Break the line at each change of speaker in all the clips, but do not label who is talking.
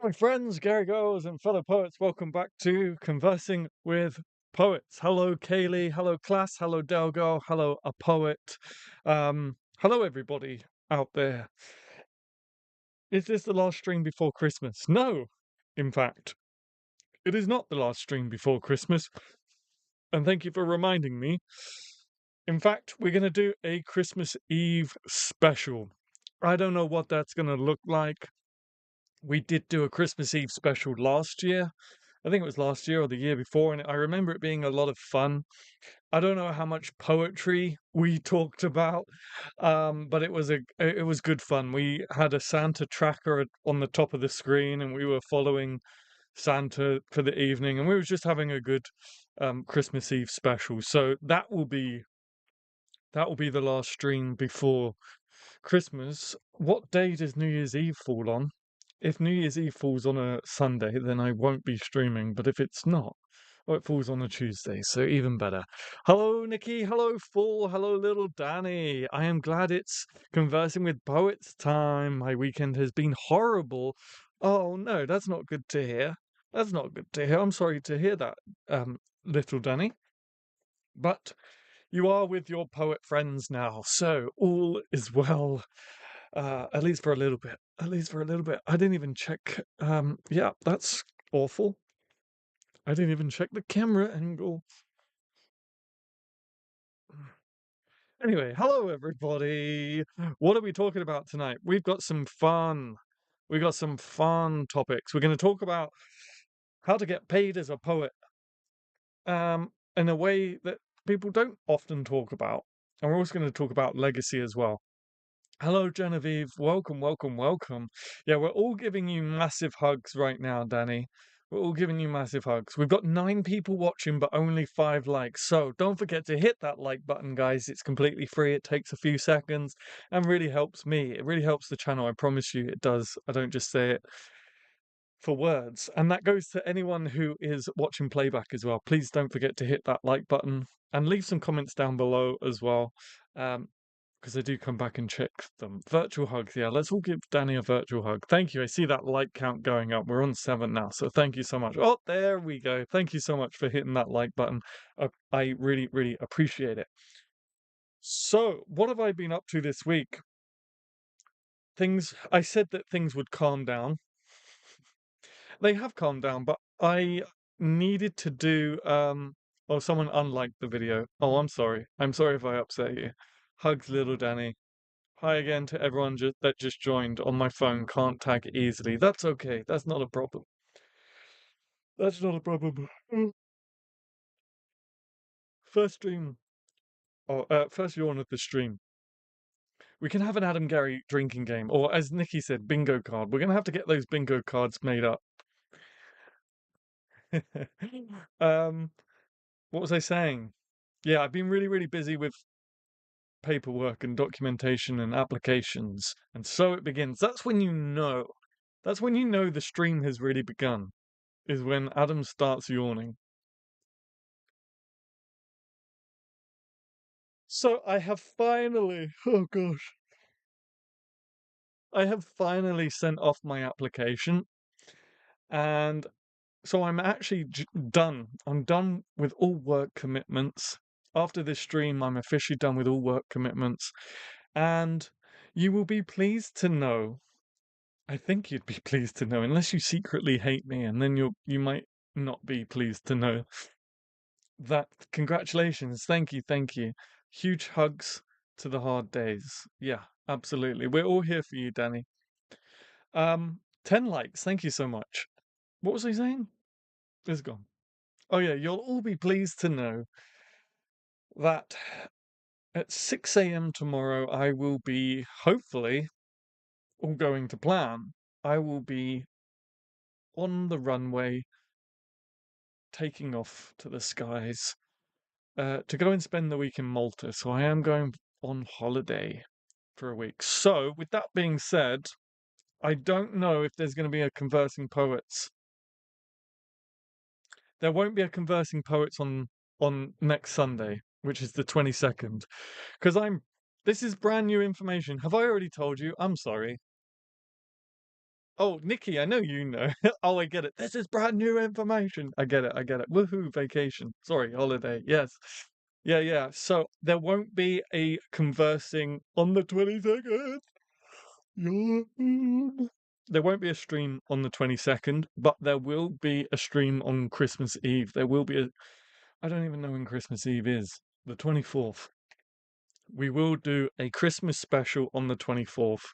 My friends, Gary Goes, and fellow poets, welcome back to Conversing with Poets. Hello, Kaylee. Hello, class. Hello, Delgo. Hello, a poet. Hello, everybody out there. Is this the last stream before Christmas? No, in fact, it is not the last stream before Christmas. And thank you for reminding me. In fact, we're going to do a Christmas Eve special. I don't know what that's going to look like. We did do a Christmas Eve special last year. I think it was last year or the year before, and I remember it being a lot of fun. I don't know how much poetry we talked about, but it was good fun. We had a Santa tracker on the top of the screen, and we were following Santa for the evening, and we were just having a good Christmas Eve special. So that will be the last stream before Christmas. What day does New Year's Eve fall on? If New Year's Eve falls on a Sunday, then I won't be streaming. But if it's not, oh, it falls on a Tuesday, so even better. Hello, Nikki. Hello, Full. Hello, little Danny. I am glad it's Conversing with Poets time. My weekend has been horrible. Oh, no, that's not good to hear. That's not good to hear. I'm sorry to hear that, little Danny. But you are with your poet friends now, so all is well. At least for a little bit. At least for a little bit. I didn't even check. Yeah, that's awful. I didn't even check the camera angle. Anyway, hello everybody. What are we talking about tonight? We've got some fun. We've got some fun topics. We're going to talk about how to get paid as a poet, in a way that people don't often talk about. And we're also going to talk about legacy as well. Hello, Genevieve. Welcome, welcome, welcome. Yeah, we're all giving you massive hugs right now, Danny. We're all giving you massive hugs. We've got 9 people watching, but only 5 likes. So don't forget to hit that like button, guys. It's completely free. It takes a few seconds and really helps me. It really helps the channel. I promise you it does. I don't just say it for words. And that goes to anyone who is watching playback as well. Please don't forget to hit that like button and leave some comments down below as well. Because I do come back and check them. Virtual hugs, yeah. Let's all give Danny a virtual hug. Thank you. I see that like count going up. We're on 7 now, so thank you so much. Oh, there we go. Thank you so much for hitting that like button. I really, really appreciate it. So, what have I been up to this week? I said that things would calm down. They have calmed down, but I needed to do oh, someone unliked the video. Oh, I'm sorry. I'm sorry if I upset you. Hugs, little Danny. Hi again to everyone that just joined on my phone. Can't tag easily. That's okay. That's not a problem. That's not a problem. First stream. Oh, first yawn of the stream. We can have an Adam Gary drinking game, or as Nikki said, bingo card. We're gonna have to get those bingo cards made up. um, what was I saying? Yeah, I've been really, really busy with paperwork and documentation and applications, and so it begins. That's when you know. That's when you know the stream has really begun. Is when Adam starts yawning. So I have finally, oh gosh, I have finally sent off my application, and so I'm actually done. I'm done with all work commitments. After this stream, I'm officially done with all work commitments, and you will be pleased to know. I think you'd be pleased to know, unless you secretly hate me, and then you might not be pleased to know that congratulations, thank you. Huge hugs to the hard days. Yeah, absolutely. We're all here for you, Danny. 10 likes, thank you so much. What was I saying? It's gone. Oh yeah, you'll all be pleased to know that at 6 a.m. tomorrow I will be, hopefully, all going to plan, I will be on the runway taking off to the skies to go and spend the week in Malta. So I am going on holiday for a week. So, with that being said, I don't know if there's going to be a Conversing Poets. There won't be a Conversing Poets on next Sunday, which is the 22nd, because this is brand new information. Have I already told you? I'm sorry. Oh, Nikki, I know you know. Oh, I get it. This is brand new information. I get it. I get it. Woohoo, vacation. Sorry, holiday. Yes. Yeah, yeah. So there won't be a conversing on the 22nd. Yawn. There won't be a stream on the 22nd, but there will be a stream on Christmas Eve. There will be a. I don't even know when Christmas Eve is. The 24th. We will do a Christmas special on the 24th.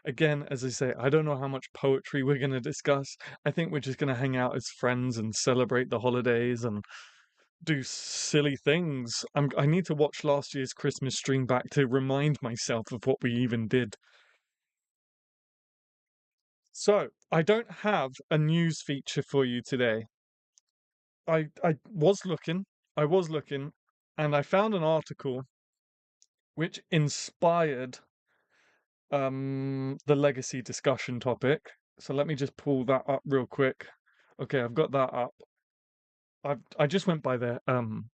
Again, as I say, I don't know how much poetry we're going to discuss. I think we're just going to hang out as friends and celebrate the holidays and do silly things. I need to watch last year's Christmas stream back to remind myself of what we even did. So, I don't have a news feature for you today. I was looking, and I found an article which inspired the legacy discussion topic. So let me just pull that up real quick. Okay, I've got that up. I just went by the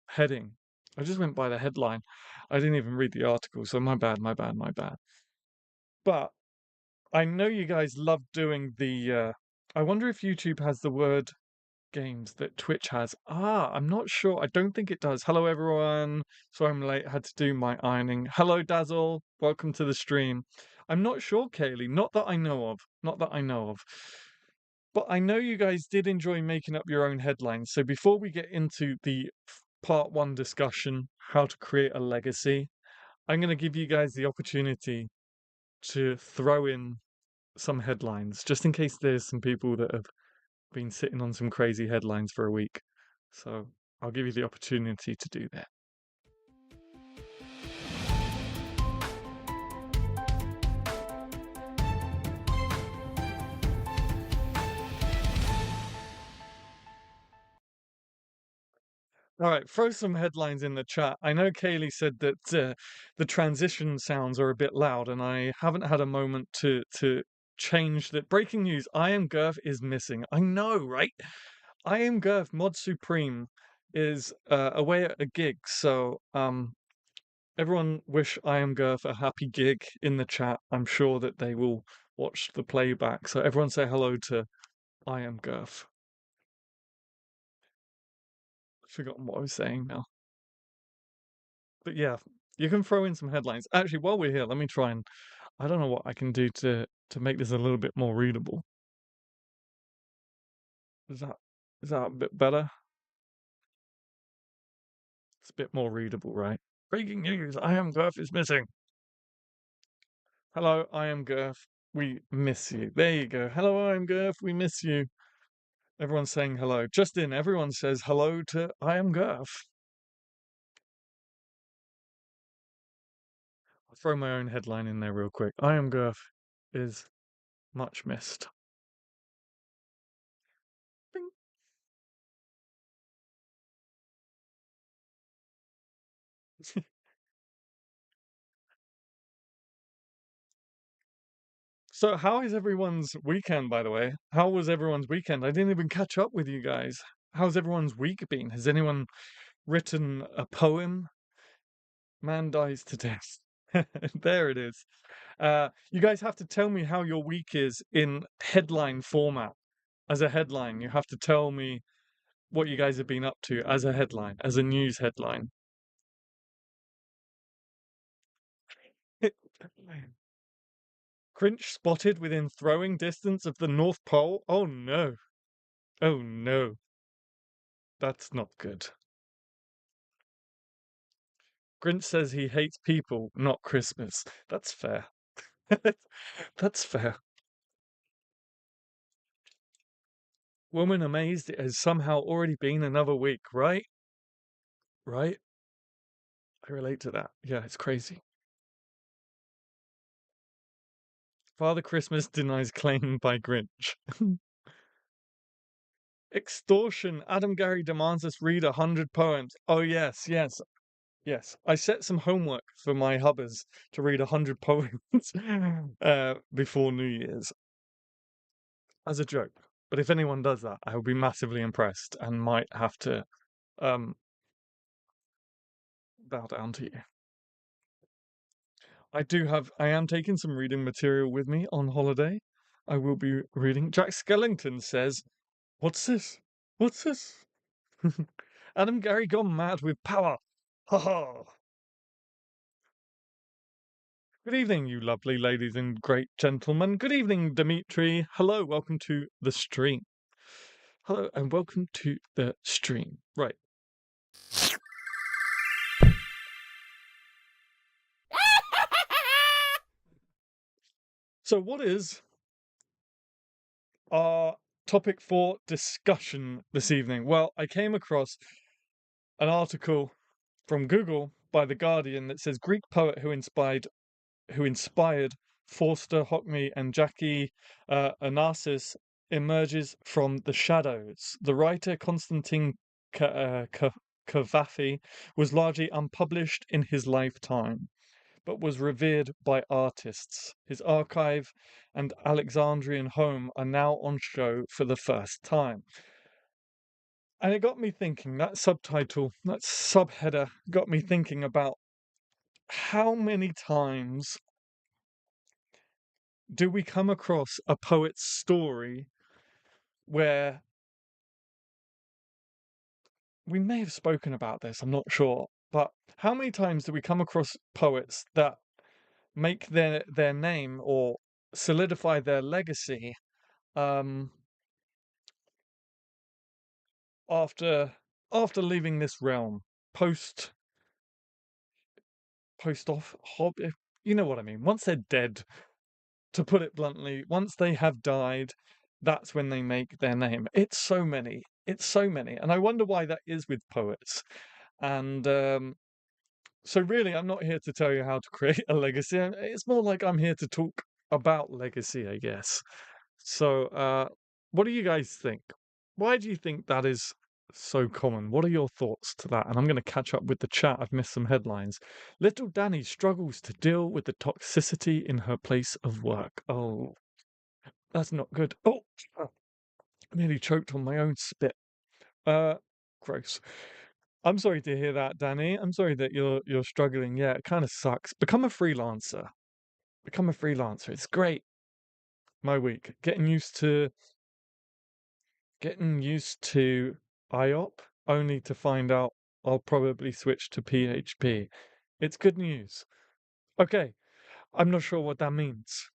heading. I just went by the headline. I didn't even read the article, so my bad, my bad, my bad. But I know you guys love doing the I wonder if YouTube has the word games that Twitch has. I'm not sure. I don't think it does. Hello, everyone. Sorry I'm late. Had to do my ironing. Hello, Dazzle. Welcome to the stream. I'm not sure, Kaylee. Not that I know of. Not that I know of. But I know you guys did enjoy making up your own headlines. So before we get into the part one discussion, how to create a legacy, I'm going to give you guys the opportunity to throw in some headlines, just in case there's some people that have been sitting on some crazy headlines for a week. So I'll give you the opportunity to do that. All right, throw some headlines in the chat. I know Kaylee said that the transition sounds are a bit loud, and I haven't had a moment to change that. Breaking news: I Am Girth is missing. I know, right? I Am Girth Mod Supreme is away at a gig, so everyone wish I Am Girth a happy gig in the chat. I'm sure that they will watch the playback. So everyone say hello to I Am Girth. I've forgotten what I was saying now. But yeah, you can throw in some headlines. Actually, while we're here, let me try and I don't know what I can do to make this a little bit more readable. Is that is that a bit better? It's a bit more readable, right? Breaking news, I Am Girth is missing. Hello, I Am Girth. We miss you. There you go. Hello, I Am Girth. We miss you. Everyone's saying hello. Just in, everyone says hello to I Am Girth. I'll throw my own headline in there real quick. I Am Girth is much missed. Bing. So, how is everyone's weekend, by the way? How was everyone's weekend? I didn't even catch up with you guys. How's everyone's week been? Has anyone written a poem? Man dies to death. There it is. You guys have to tell me how your week is in headline format. As a headline, you have to tell me what you guys have been up to as a headline, as a news headline. Grinch spotted within throwing distance of the North Pole? Oh no. Oh no. That's not good. Grinch says he hates people, not Christmas. That's fair. That's fair. Woman amazed it has somehow already been another week, right? Right? I relate to that. Yeah, it's crazy. Father Christmas denies claim by Grinch. Extortion. Adam Gary demands us read 100 poems. Oh, yes, yes, yes. I set some homework for my hubbers to read 100 poems before New Year's as a joke. But if anyone does that, I will be massively impressed and might have to um, bow down to you. I am taking some reading material with me on holiday. I will be reading. Jack Skellington says, "What's this? What's this?" Adam Gary gone mad with power. Ha ha. Good evening, you lovely ladies and great gentlemen. Good evening, Dimitri. Hello, welcome to the stream. Hello, and welcome to the stream. Right. So, what is our topic for discussion this evening? Well, I came across an article from Google by The Guardian that says Greek poet who inspired Forster, Hockney, and Jackie Onassis emerges from the shadows. The writer Konstantin Kavafi was largely unpublished in his lifetime, but was revered by artists. His archive and Alexandrian home are now on show for the first time. And it got me thinking, that subheader got me thinking about how many times do we come across a poet's story where we may have spoken about this, I'm not sure, but how many times do we come across poets that make their name or solidify their legacy um, after after leaving this realm, post post off hobby, you know what I mean? Once they're dead, to put it bluntly, once they have died, that's when they make their name. It's so many. It's so many. And I wonder why that is with poets. And so, really, I'm not here to tell you how to create a legacy. It's more like I'm here to talk about legacy, I guess. So, what do you guys think? Why do you think that is so common? What are your thoughts to that? And I'm going to catch up with the chat. I've missed some headlines. Little Danny struggles to deal with the toxicity in her place of work. Oh, that's not good. Oh, I nearly choked on my own spit. Uh, Gross. I'm sorry to hear that, Danny. I'm sorry that you're struggling. Yeah, it kind of sucks. Become a freelancer. Become a freelancer. It's great. My week. Getting used to IOP only to find out I'll probably switch to PHP. It's good news. Okay, I'm not sure what that means.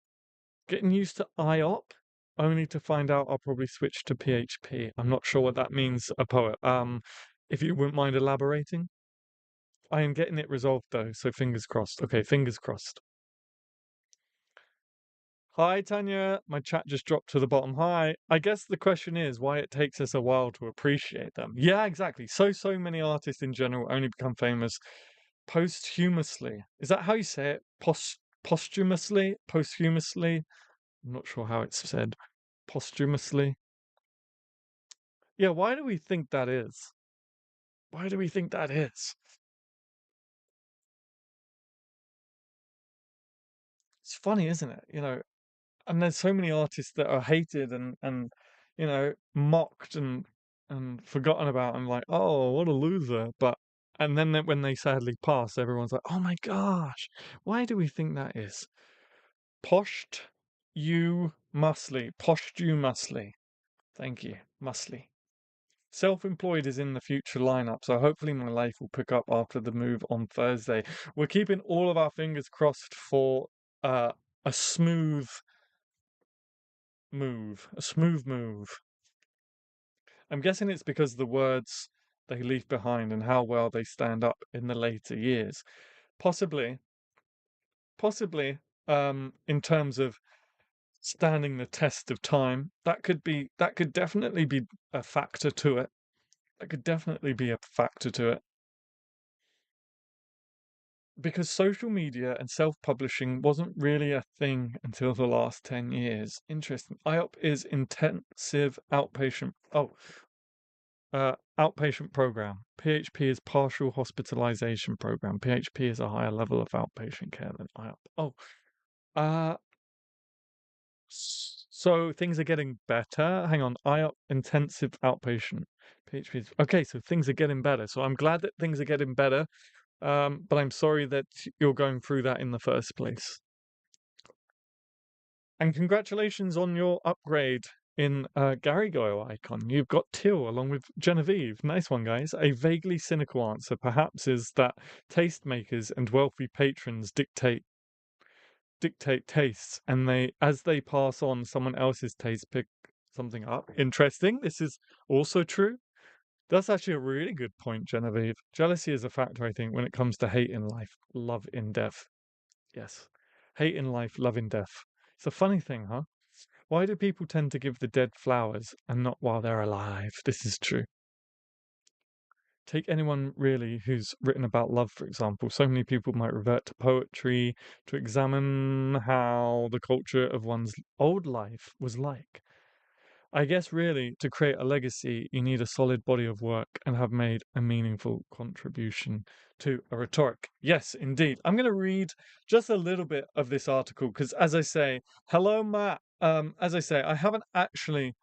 Getting used to IOP only to find out I'll probably switch to PHP. I'm not sure what that means, a poet. If you wouldn't mind elaborating. I am getting it resolved though, so fingers crossed. Okay, fingers crossed. Hi, Tanya. My chat just dropped to the bottom. Hi. I guess the question is why it takes us a while to appreciate them. Yeah, exactly. So many artists in general only become famous posthumously. Is that how you say it? Posthumously? Posthumously? I'm not sure how it's said. Posthumously. Yeah, why do we think that is? Why do we think that is? It's funny, isn't it? And there's so many artists that are hated and mocked and forgotten about and like, oh, what a loser. But and then when they sadly pass, everyone's like, oh my gosh, why do we think that is? Poshed you musly. Poshed you musly. Thank you. Musly. Self-employed is in the future lineup, so hopefully my life will pick up after the move on Thursday. We're keeping all of our fingers crossed for uh, a smooth a smooth move. I'm guessing it's because the words they leave behind and how well they stand up in the later years. Possibly, possibly, in terms of standing the test of time, that could definitely be a factor to it. That could definitely be a factor to it. Because social media and self-publishing wasn't really a thing until the last 10 years. Interesting. IOP is intensive outpatient. Outpatient program. PHP is partial hospitalization program. PHP is a higher level of outpatient care than IOP. Uh, so things are getting better. Hang on, IOP intensive outpatient. PHP is okay. So things are getting better. So I'm glad that things are getting better. But I'm sorry that you're going through that in the first place. And congratulations on your upgrade in Gargoyle icon. You've got Teal along with Genevieve. Nice one, guys. A vaguely cynical answer, perhaps, is that tastemakers and wealthy patrons dictate tastes, and as they pass on someone else's taste, pick something up. Interesting. This is also true. That's actually a really good point, Genevieve. Jealousy is a factor, I think, when it comes to hate in life, love in death. Yes. Hate in life, love in death. It's a funny thing, huh? Why do people tend to give the dead flowers and not while they're alive? This is true. Take anyone really who's written about love, for example. So many people might revert to poetry to examine how the culture of one's old life was like. I guess really to create a legacy, you need a solid body of work and have made a meaningful contribution to a rhetoric. Yes, indeed. I'm going to read just a little bit of this article because, as I say, hello, Matt. As I say, I haven't actually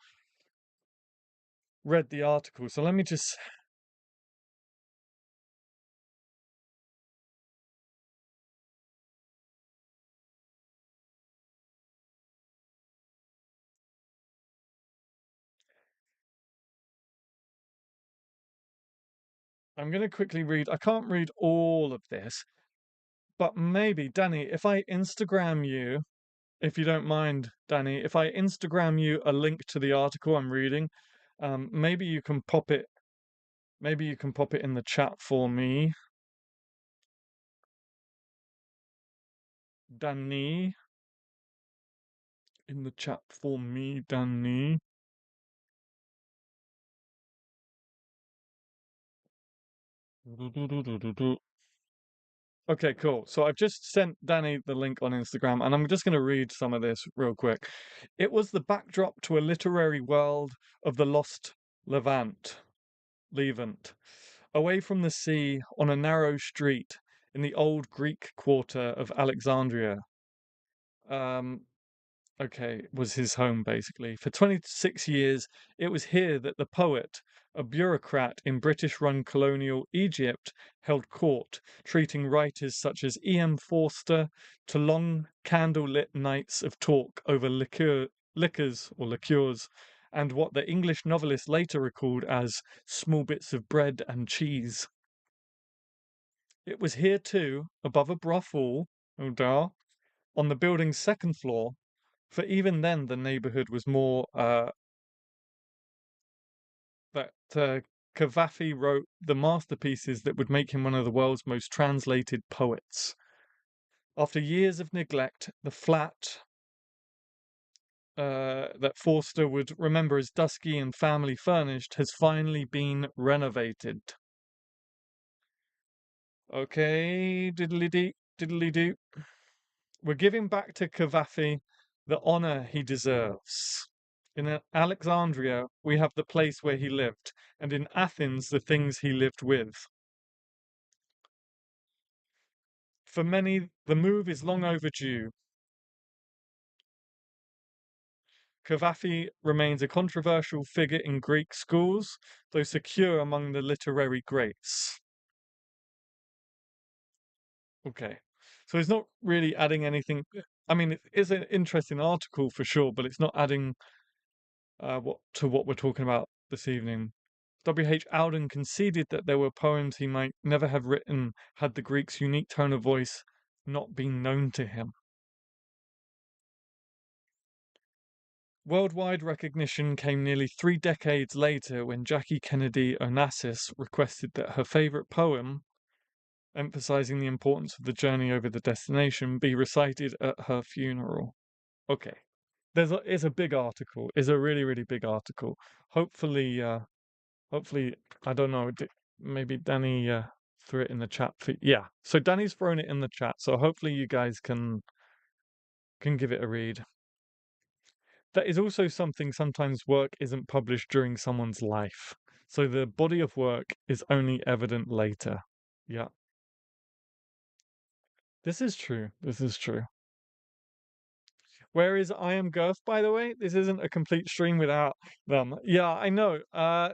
read the article, so let me just. I'm going to quickly read. I can't read all of this, but maybe, Danny, if I Instagram you, if you don't mind, Danny, if I Instagram you a link to the article I'm reading, maybe you can pop it. Maybe you can pop it in the chat for me, Danny. In the chat for me, Danny. Okay, cool. So I've just sent Danny the link on Instagram, and I'm just going to read some of this real quick. It was the backdrop to a literary world of the lost Levant, away from the sea on a narrow street in the old Greek quarter of Alexandria. Um, okay, was his home basically. For 26 years, it was here that the poet, a bureaucrat in British run colonial Egypt, held court, treating writers such as E.M. Forster to long candle-lit nights of talk over liqueurs, and what the English novelist later recalled as small bits of bread and cheese. It was here too, above a brothel, no doubt, on the building's second floor, for even then the neighborhood was more that Cavafy wrote the masterpieces that would make him one of the world's most translated poets. After years of neglect, the flat that Forster would remember as dusky and family furnished has finally been renovated. Okay, diddly dee, diddly doo. We're giving back to Cavafy the honor he deserves. In Alexandria, we have the place where he lived, and in Athens, the things he lived with. For many, the move is long overdue. Cavafy remains a controversial figure in Greek schools, though secure among the literary greats. Okay. So it's not really adding anything. I mean, it is an interesting article for sure, but it's not adding what we're talking about this evening. W.H. Auden conceded that there were poems he might never have written had the Greek's unique tone of voice not been known to him. Worldwide recognition came nearly 3 decades later when Jackie Kennedy Onassis requested that her favorite poem, emphasizing the importance of the journey over the destination, be recited at her funeral. Okay. It's a big article. It's a really, really big article. Hopefully, hopefully, I don't know, maybe Danny threw it in the chat for, yeah. So Danny's thrown it in the chat, so hopefully you guys can give it a read. That is also something sometimes work isn't published during someone's life. So the body of work is only evident later. Yeah. This is true. This is true. Where is I Am Girth, by the way? This isn't a complete stream without them. Yeah, I know.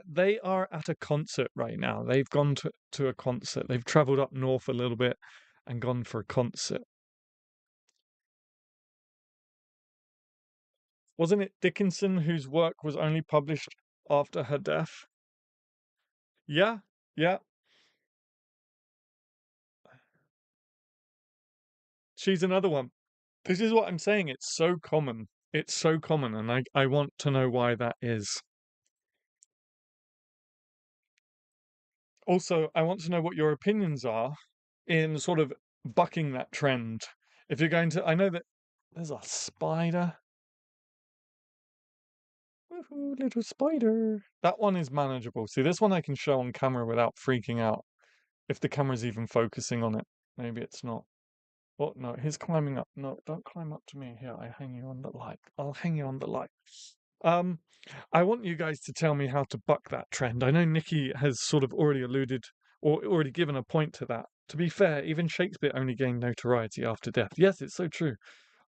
They are at a concert right now. They've gone to a concert. They've traveled up north a little bit and gone for a concert. Wasn't it Dickinson whose work was only published after her death? Yeah, yeah. She's another one. This is what I'm saying. It's so common. It's so common, and I want to know why that is. Also, I want to know what your opinions are in sort of bucking that trend. If you're going to, I know that there's a spider. Woohoo, little spider. That one is manageable. See, this one I can show on camera without freaking out. If the camera's even focusing on it. Maybe it's not. Oh, no, he's climbing up. No, don't climb up to me. Here, I hang you on the light. I'll hang you on the light. Um, I want you guys to tell me how to buck that trend. I know Nikki has sort of already alluded or already given a point to that. To be fair, even Shakespeare only gained notoriety after death. Yes, it's so true.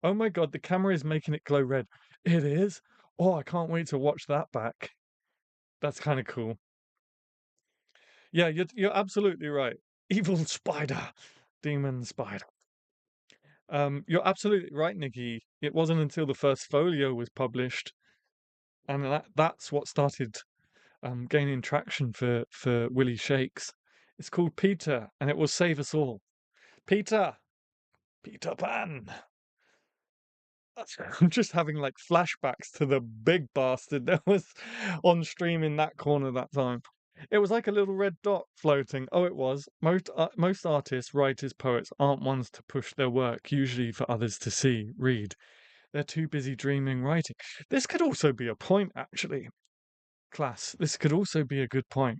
Oh my God, the camera is making it glow red. It is? Oh, I can't wait to watch that back. That's kind of cool. Yeah, you're absolutely right. Evil spider, demon spider. You're absolutely right, Nikki. It wasn't until the first folio was published, and that's what started gaining traction for Willie Shakes. It's called Peter, and it will save us all. Peter, Peter Pan. I'm just having like flashbacks to the big bastard that was on stream in that corner that time. It was like a little red dot floating. Oh, it was. Most artists, writers, poets aren't ones to push their work, usually for others to see, read. They're too busy dreaming, writing. This could also be a point, actually, class. This could also be a good point.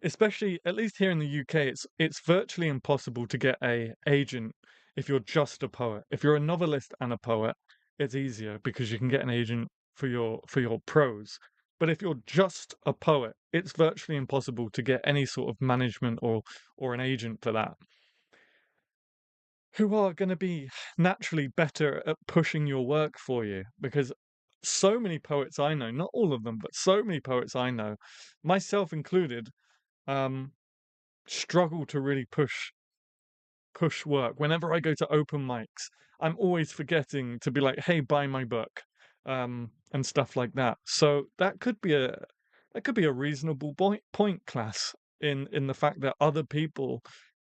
Especially, at least here in the UK, it's virtually impossible to get a agent if you're just a poet. If you're a novelist and a poet, it's easier because you can get an agent for your prose. But if you're just a poet, it's virtually impossible to get any sort of management or an agent for that, who are going to be naturally better at pushing your work for you. Because so many poets I know, not all of them, but so many poets I know, myself included, um, struggle to really push work. Whenever I go to open mics, I'm always forgetting to be like, "Hey, buy my book," and stuff like that. So that could be a reasonable point class in the fact that other people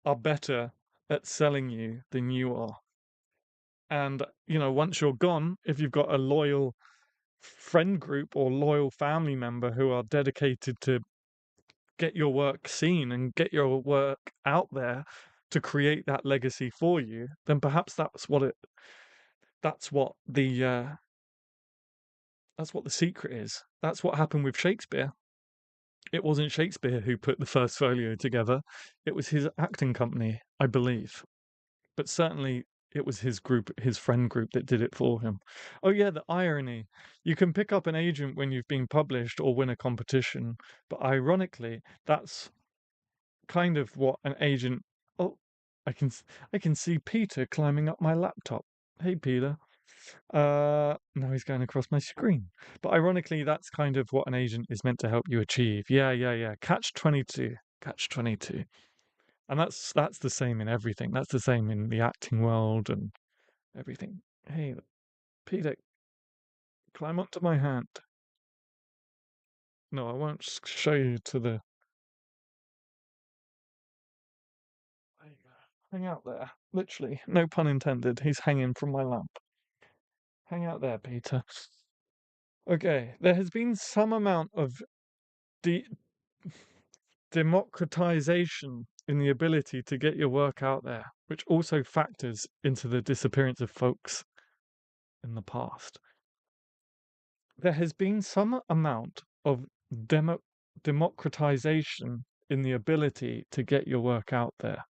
are better at selling you than you are. And once you're gone, if you've got a loyal friend group or loyal family member who are dedicated to get your work seen and get your work out there to create that legacy for you, then perhaps that's what the secret is. That's what happened with Shakespeare. It wasn't Shakespeare who put the first folio together. It was his acting company, I believe. But certainly it was his friend group that did it for him. Oh yeah, the irony. You can pick up an agent when you've been published or win a competition, but ironically, that's kind of what an agent. Oh, I can I can see Peter climbing up my laptop. Hey, Peter. Now he's going across my screen. But ironically, that's kind of what an agent is meant to help you achieve. Yeah, yeah, yeah. Catch 22. Catch 22. And that's the same in everything. That's the same in the acting world and everything. Hey, Peter, climb up to my hand. No, I won't show you to the. There you go. Hang out there. Literally, no pun intended. He's hanging from my lamp. Hang out there, Peter. Okay, there has been some amount of de democratization in the ability to get your work out there, which also factors into the disappearance of folks in the past. There has been some amount of democratization in the ability to get your work out there,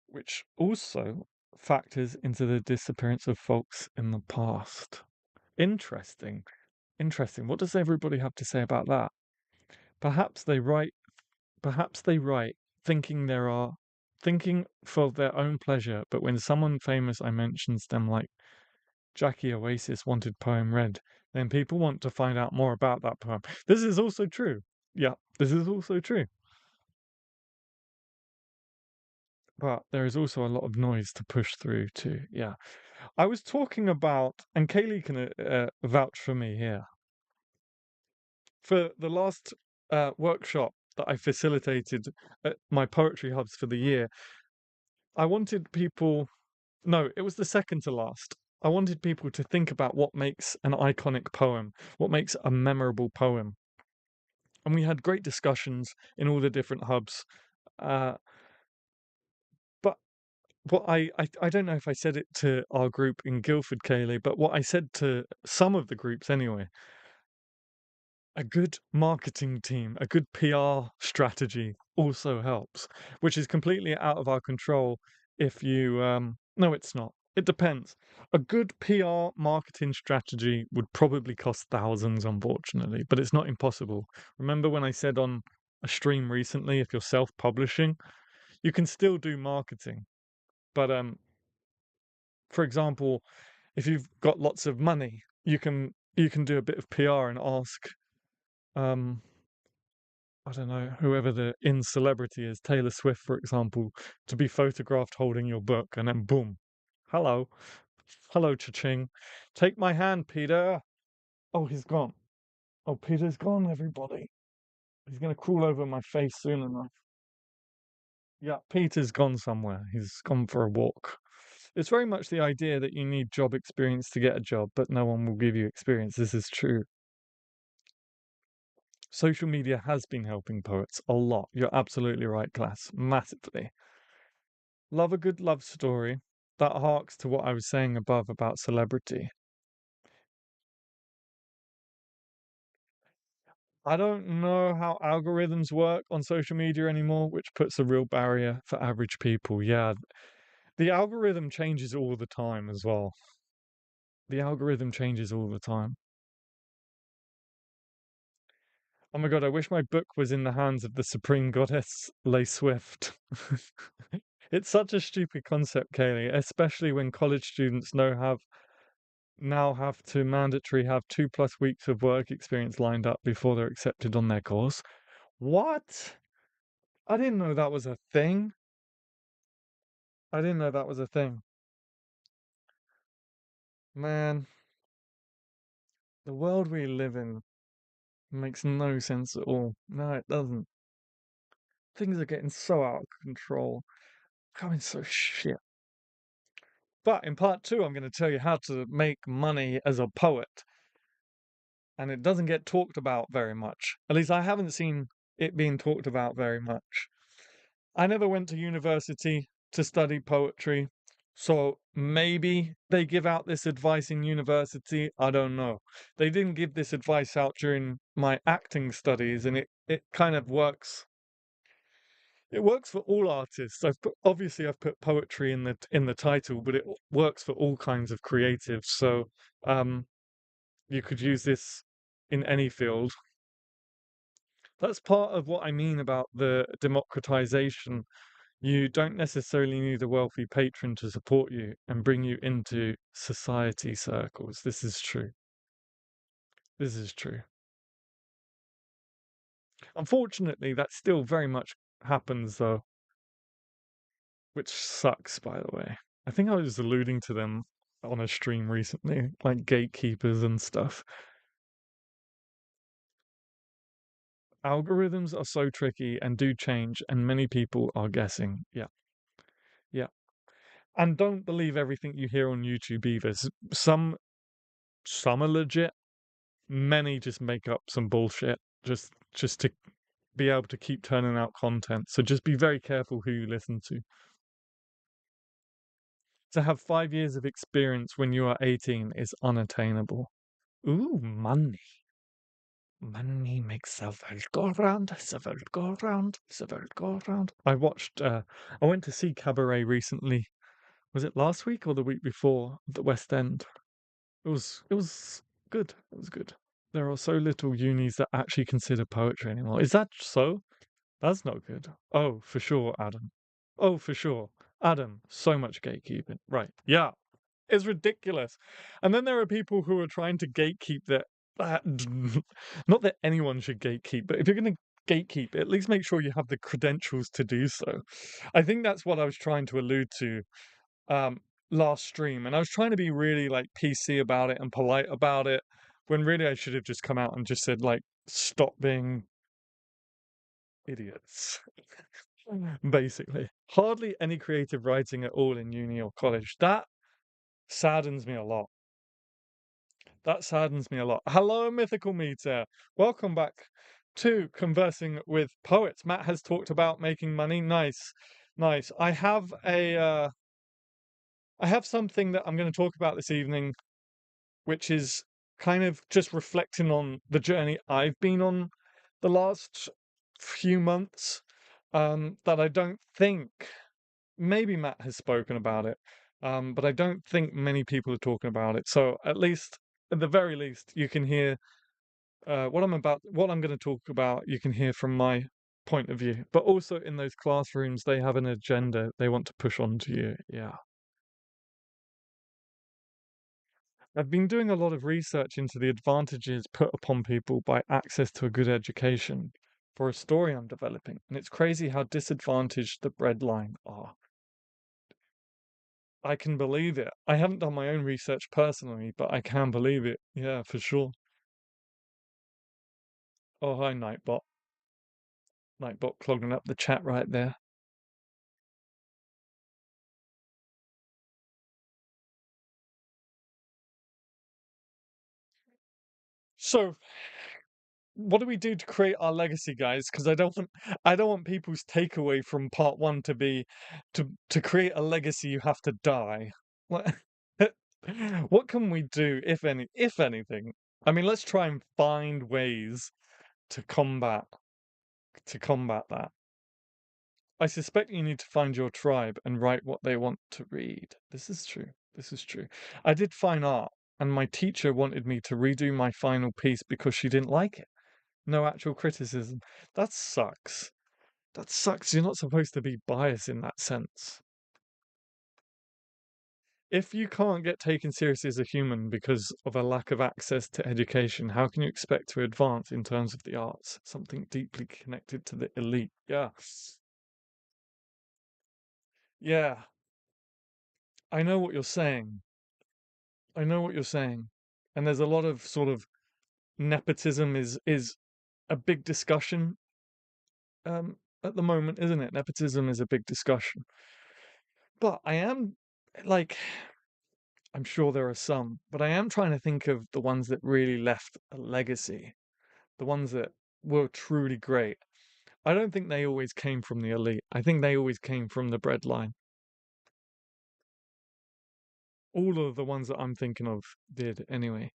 which also factors into the disappearance of folks in the past. Interesting. Interesting. What does everybody have to say about that? Perhaps they write, perhaps they write thinking for their own pleasure, but when someone famous I mentions them like Jackie Oasis wanted poem read, then people want to find out more about that poem. This is also true. Yeah, this is also true. But there is also a lot of noise to push through too. Yeah. I was talking about, and Kaylee can vouch for me here, for the last workshop that I facilitated at my poetry hubs for the year. I wanted people, no, it was the second to last. I wanted people to think about what makes an iconic poem, what makes a memorable poem. And we had great discussions in all the different hubs. Uh, but what I don't know if I said it to our group in Guildford, Kaylee, but what I said to some of the groups anyway, a good marketing team, a good PR strategy also helps, which is completely out of our control if you no, it's not. It depends. A good PR marketing strategy would probably cost thousands, unfortunately, but it's not impossible. Remember when I said on a stream recently, if you're self-publishing, you can still do marketing. But for example, if you've got lots of money, you can do a bit of PR and ask um I don't know, whoever the in celebrity is, Taylor Swift, for example, to be photographed holding your book, and then boom, hello, hello, cha-ching. Take my hand, Peter. Oh, he's gone. Oh, Peter's gone, everybody. He's gonna crawl over my face soon enough. Yeah, Peter's gone somewhere. He's gone for a walk. It's very much the idea that you need job experience to get a job, but no one will give you experience. This is true. Social media has been helping poets a lot. You're absolutely right, class. Massively. Love a good love story. That harks to what I was saying above about celebrity. I don't know how algorithms work on social media anymore, which puts a real barrier for average people. Yeah, the algorithm changes all the time as well. The algorithm changes all the time. Oh my god, I wish my book was in the hands of the supreme goddess, Lay Swift. It's such a stupid concept, Kaylee, especially when college students now have to mandatory have 2+ weeks of work experience lined up before they're accepted on their course. What? I didn't know that was a thing. I didn't know that was a thing. Man, the world we live in makes no sense at all. No, it doesn't. Things are getting so out of control, becoming so shit. But in part two, I'm going to tell you how to make money as a poet. And it doesn't get talked about very much. At least I haven't seen it being talked about very much. I never went to university to study poetry, so maybe they give out this advice in university. I don't know. They didn't give this advice out during my acting studies, and it kind of works. It works for all artists. I've put poetry in the title, but it works for all kinds of creatives. So you could use this in any field. That's part of what I mean about the democratization. You don't necessarily need a wealthy patron to support you and bring you into society circles. This is true. This is true. Unfortunately, that still very much happens, though, which sucks, by the way. I think I was alluding to them on a stream recently, like gatekeepers and stuff. Algorithms are so tricky and do change, and many people are guessing. Yeah, yeah. And don't believe everything you hear on YouTube either. Some are legit, many just make up some bullshit just to be able to keep turning out content. So just be very careful who you listen to. To have 5 years of experience when you are 18 is unattainable. Ooh, money. Money makes the world go round, the world go round, the world go round. I went to see Cabaret recently. Was it last week or the week before at the West End? It was good. It was good. There are so little unis that actually consider poetry anymore. Is that so? That's not good. Oh, for sure, Adam. Oh, for sure. Adam, so much gatekeeping. Right. Yeah. It's ridiculous. And then there are people who are trying to gatekeep that. Not that anyone should gatekeep, but if you're going to gatekeep, at least make sure you have the credentials to do so. I think that's what I was trying to allude to. last stream, and I was trying to be really like PC about it and polite about it, when really I should have just come out and just said like, stop being idiots. Basically, hardly any creative writing at all in uni or college. That saddens me a lot. That saddens me a lot. Hello, Mythical Meter. Welcome back to Conversing with Poets. Matt has talked about making money. Nice, nice. I have something that I'm going to talk about this evening, which is kind of just reflecting on the journey I've been on the last few months. That I don't think maybe Matt has spoken about it, but I don't think many people are talking about it. So at the very least, you can hear what I'm going to talk about. You can hear from my point of view, but also in those classrooms, they have an agenda they want to push onto you. Yeah. I've been doing a lot of research into the advantages put upon people by access to a good education for a story I'm developing, and it's crazy how disadvantaged the breadline are. I can believe it. I haven't done my own research personally, but I can believe it. Yeah, for sure. Oh, hi, Nightbot. Nightbot clogging up the chat right there. So, what do we do to create our legacy, guys? Because I don't want people's takeaway from part one to be to create a legacy you have to die. What what can we do, if anything? I mean, let's try and find ways to combat that. I suspect you need to find your tribe and write what they want to read. This is true. This is true. I did fine art, and my teacher wanted me to redo my final piece because she didn't like it. No actual criticism. That sucks. That sucks. You're not supposed to be biased in that sense. If you can't get taken seriously as a human because of a lack of access to education, how can you expect to advance in terms of the arts? Something deeply connected to the elite. Yeah. Yeah. I know what you're saying. I know what you're saying. And there's a lot of sort of nepotism is a big discussion at the moment, isn't it? Nepotism is a big discussion. But I am like I'm sure there are some, but I am trying to think of the ones that really left a legacy, the ones that were truly great. I don't think they always came from the elite. I think they always came from the breadline. All of the ones that I'm thinking of did anyway.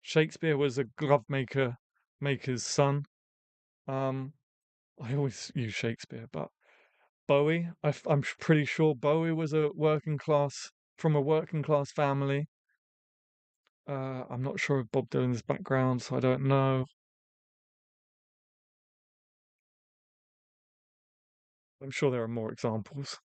Shakespeare was a glove maker's son. Um, I always use Shakespeare, but Bowie, I'm pretty sure Bowie was from a working class family. I'm not sure of Bob Dylan's background, so I don't know. I'm sure there are more examples.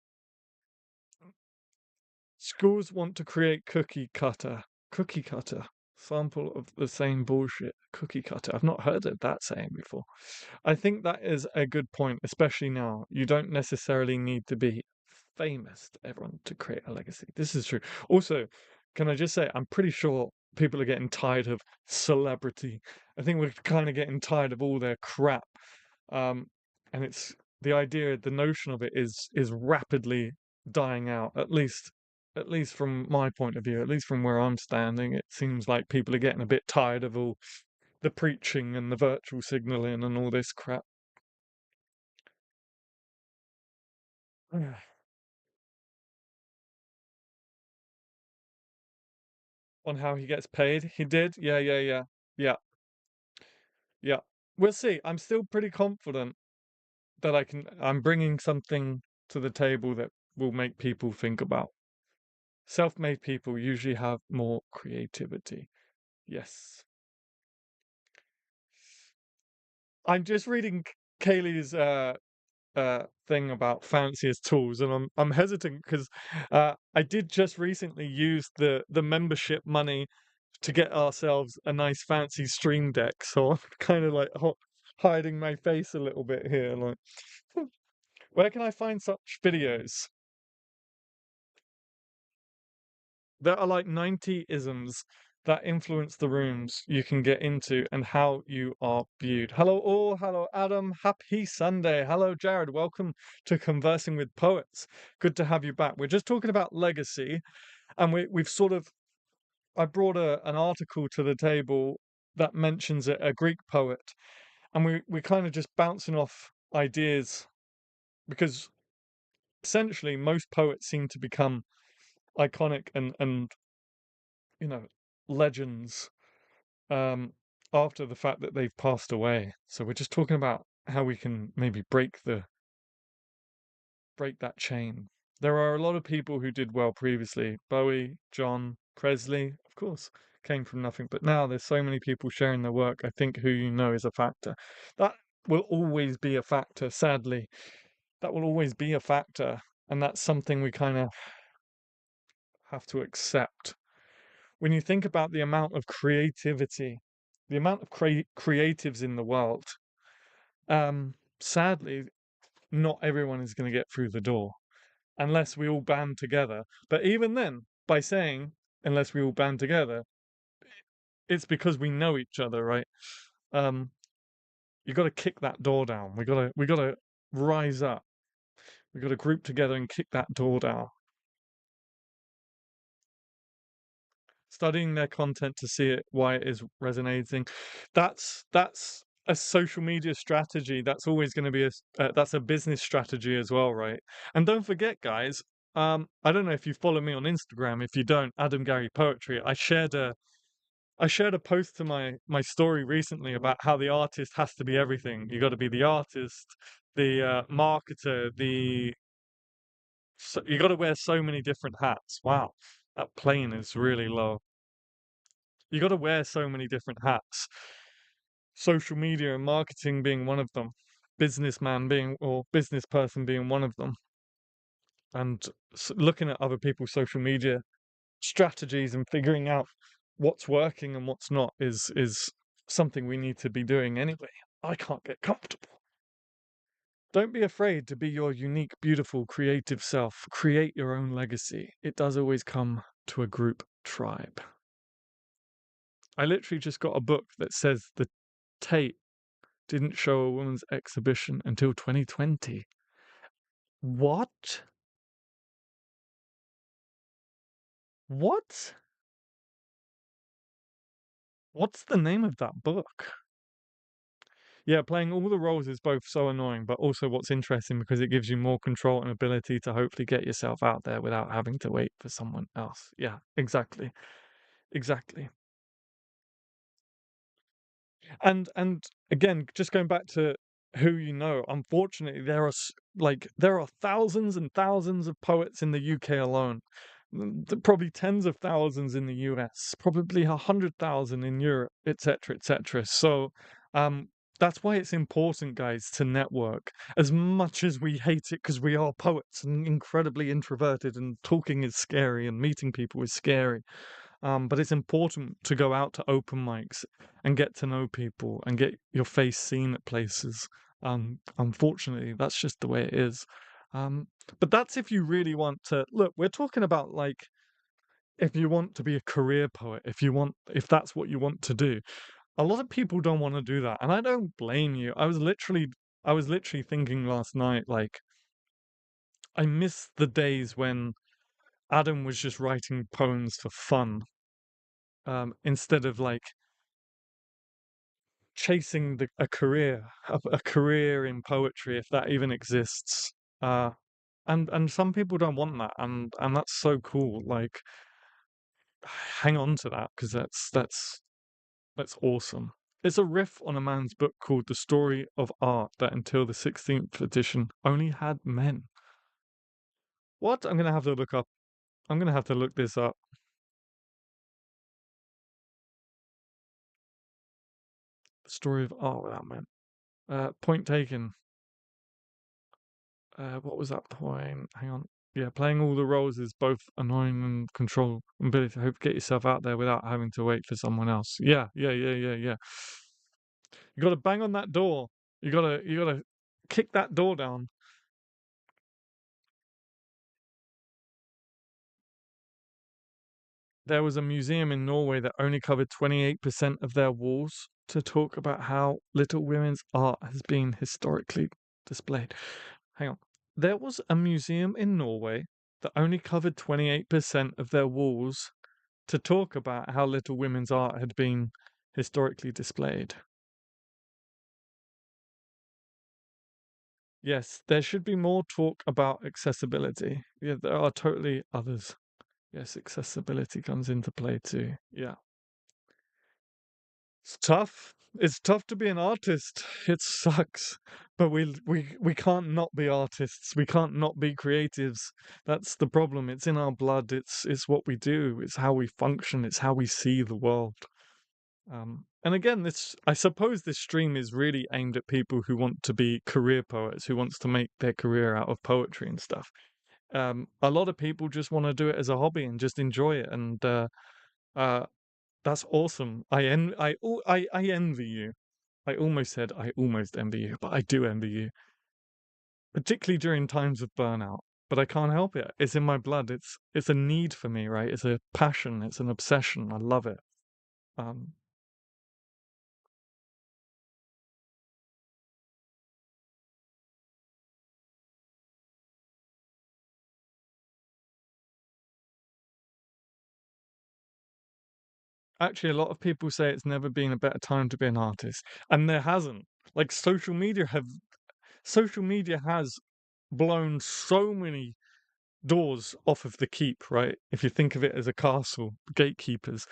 Schools want to create cookie cutter. Cookie cutter. Sample of the same bullshit. Cookie cutter. I've not heard of that saying before. I think that is a good point, especially now. You don't necessarily need to be famous to everyone to create a legacy. This is true. Also, can I just say, I'm pretty sure people are getting tired of celebrity. I think we're kind of getting tired of all their crap. Um, and it's the notion of it is rapidly dying out, at least from my point of view, at least from where I'm standing. It seems like people are getting a bit tired of all the preaching and the virtual signaling and all this crap. On how he gets paid. He did. Yeah, yeah, yeah. Yeah, yeah. We'll see. I'm still pretty confident that I'm bringing something to the table that will make people think about. Self-made people usually have more creativity. Yes. I'm just reading Kaylee's thing about fanciest tools, and I'm hesitant because I did just recently use the membership money to get ourselves a nice fancy stream deck, so I'm kind of like hiding my face a little bit here. Like, where can I find such videos? There are like 90 isms that influence the rooms you can get into and how you are viewed. Hello, all. Hello, Adam. Happy Sunday. Hello, Jared. Welcome to Conversing with Poets. Good to have you back. We're just talking about legacy, and we've sort of I brought an article to the table that mentions a Greek poet, and we're kind of just bouncing off ideas because essentially most poets seem to become iconic and you know legends um, after the fact that they've passed away. So we're just talking about how we can maybe break that chain. There are a lot of people who did well previously. Bowie, John, Presley, of course, came from nothing. But now there's so many people sharing their work. I think who you know is a factor. That will always be a factor, sadly. That will always be a factor. And that's something we kind of have to accept. When you think about the amount of creativity, the amount of creatives in the world, sadly, not everyone is going to get through the door unless we all band together. But even then, by saying unless we all band together, it's because we know each other, right? Um, you got to kick that door down. We got to rise up. We got to group together and kick that door down. Studying their content to see it, why it is resonating. That's a social media strategy. That's always going to be that's a business strategy as well, right? And don't forget, guys. I don't know if you follow me on Instagram. If you don't, Adam Gary Poetry. I shared a post to my story recently about how the artist has to be everything. You got to be the artist, the marketer, you got to wear so many different hats. Wow, that plane is really low. You got to wear so many different hats. Social media and marketing being one of them, businessman being or business person being one of them, and looking at other people's social media strategies and figuring out what's working and what's not is something we need to be doing anyway. I can't get comfortable. Don't be afraid to be your unique, beautiful, creative self. Create your own legacy. It does always come to a group tribe. I literally just got a book that says the Tate didn't show a woman's exhibition until 2020. What? What? What's the name of that book? Yeah, playing all the roles is both so annoying, but also what's interesting because it gives you more control and ability to hopefully get yourself out there without having to wait for someone else. Yeah, exactly. Exactly. And again, just going back to who you know, unfortunately, there are thousands and thousands of poets in the UK alone. Probably tens of thousands in the US, probably 100,000 in Europe, etc., etc. So, um, that's why it's important, guys, to network. As much as we hate it because we are poets and incredibly introverted, and talking is scary, and meeting people is scary. But it's important to go out to open mics and get to know people and get your face seen at places. Unfortunately, that's just the way it is. Um, but that's if you really want to look. We're talking about like if you want to be a career poet, if that's what you want to do. A lot of people don't want to do that, and I don't blame you. I was literally thinking last night, like I miss the days when Adam was just writing poems for fun, instead of like chasing a career in poetry, if that even exists. Uh, and some people don't want that, and that's so cool. Like, hang on to that because that's awesome. It's a riff on a man's book called The Story of Art that until the 16th edition only had men. What? I'm gonna have to look up. I'm gonna have to look this up. The Story of Art without men. Point taken. What was that point? Hang on. Yeah, playing all the roles is both annoying and control ability. Hope get yourself out there without having to wait for someone else. Yeah, yeah, yeah, yeah, yeah. You gotta bang on that door. You gotta kick that door down. there was a museum in Norway that only covered 28% of their walls to talk about how Little Women's art has been historically displayed. Hang on. There was a museum in Norway that only covered 28% of their walls to talk about how Little Women's art had been historically displayed. Yes, there should be more talk about accessibility. Yeah, there are totally others. Yes, accessibility comes into play too. Yeah. It's tough. It's tough to be an artist. It sucks. But we can't not be artists. We can't not be creatives. That's the problem. It's in our blood. It's what we do. It's how we function. It's how we see the world. And again, this I suppose this stream is really aimed at people who want to be career poets, who wants to make their career out of poetry and stuff. A lot of people just want to do it as a hobby and just enjoy it, and uh, that's awesome. I envy you. I almost said I almost envy you, but I do envy you, particularly during times of burnout. But I can't help it. It's in my blood. It's a need for me, right? It's a passion. It's an obsession. I love it. Um, Actually, a lot of people say it's never been a better time to be an artist, and there hasn't. Like social media has blown so many doors off of the keep, right? If you think of it as a castle, gatekeepers.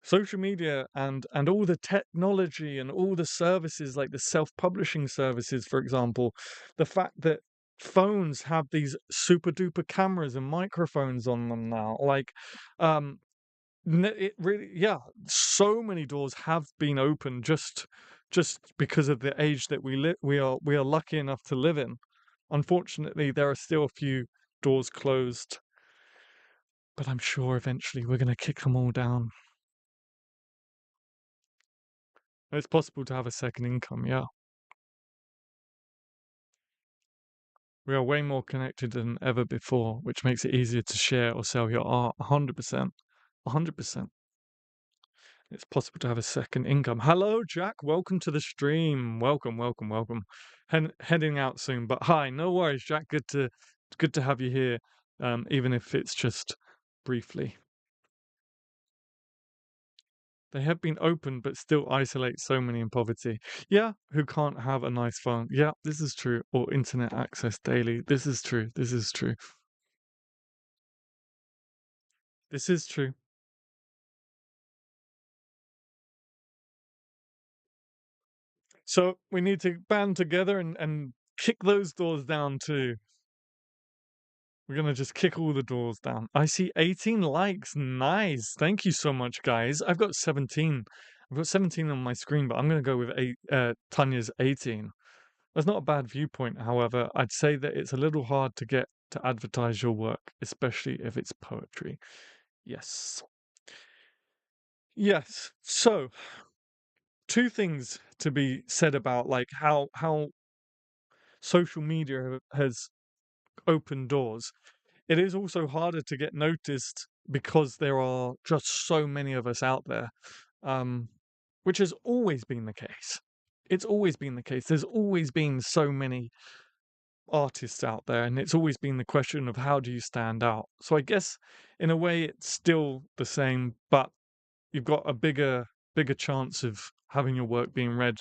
Social media and all the technology and all the services like the self-publishing services, for example, the fact that phones have these super duper cameras and microphones on them now, like um it really, yeah, so many doors have been opened just because of the age that we are lucky enough to live in. Unfortunately, there are still a few doors closed, but I'm sure eventually we're going to kick them all down. It's possible to have a second income, yeah. We are way more connected than ever before, which makes it easier to share or sell your art. 100%. 100%. It's possible to have a second income. Hello, Jack. Welcome to the stream. Welcome, welcome, welcome. Heading out soon, but hi. No worries, Jack. Good to have you here, even if it's just briefly. They have been open, but still isolate so many in poverty. Yeah, who can't have a nice phone. Yeah, this is true. Or internet access daily. This is true. This is true. This is true. So we need to band together and kick those doors down too. We're gonna just kick all the doors down. I see 18 likes. Nice. Thank you so much, guys. I've got 17. I've got 17 on my screen, but I'm gonna go with Tanya's 18. That's not a bad viewpoint, however. I'd say that it's a little hard to get to advertise your work, especially if it's poetry. Yes. Yes. So, two things to be said about like how social media has opened doors. It is also harder to get noticed because there are just so many of us out there, um, which has always been the case. It's always been the case. There's always been so many artists out there, and it's always been the question of how do you stand out. So I guess in a way it's still the same, but you've got a bigger chance of having your work being read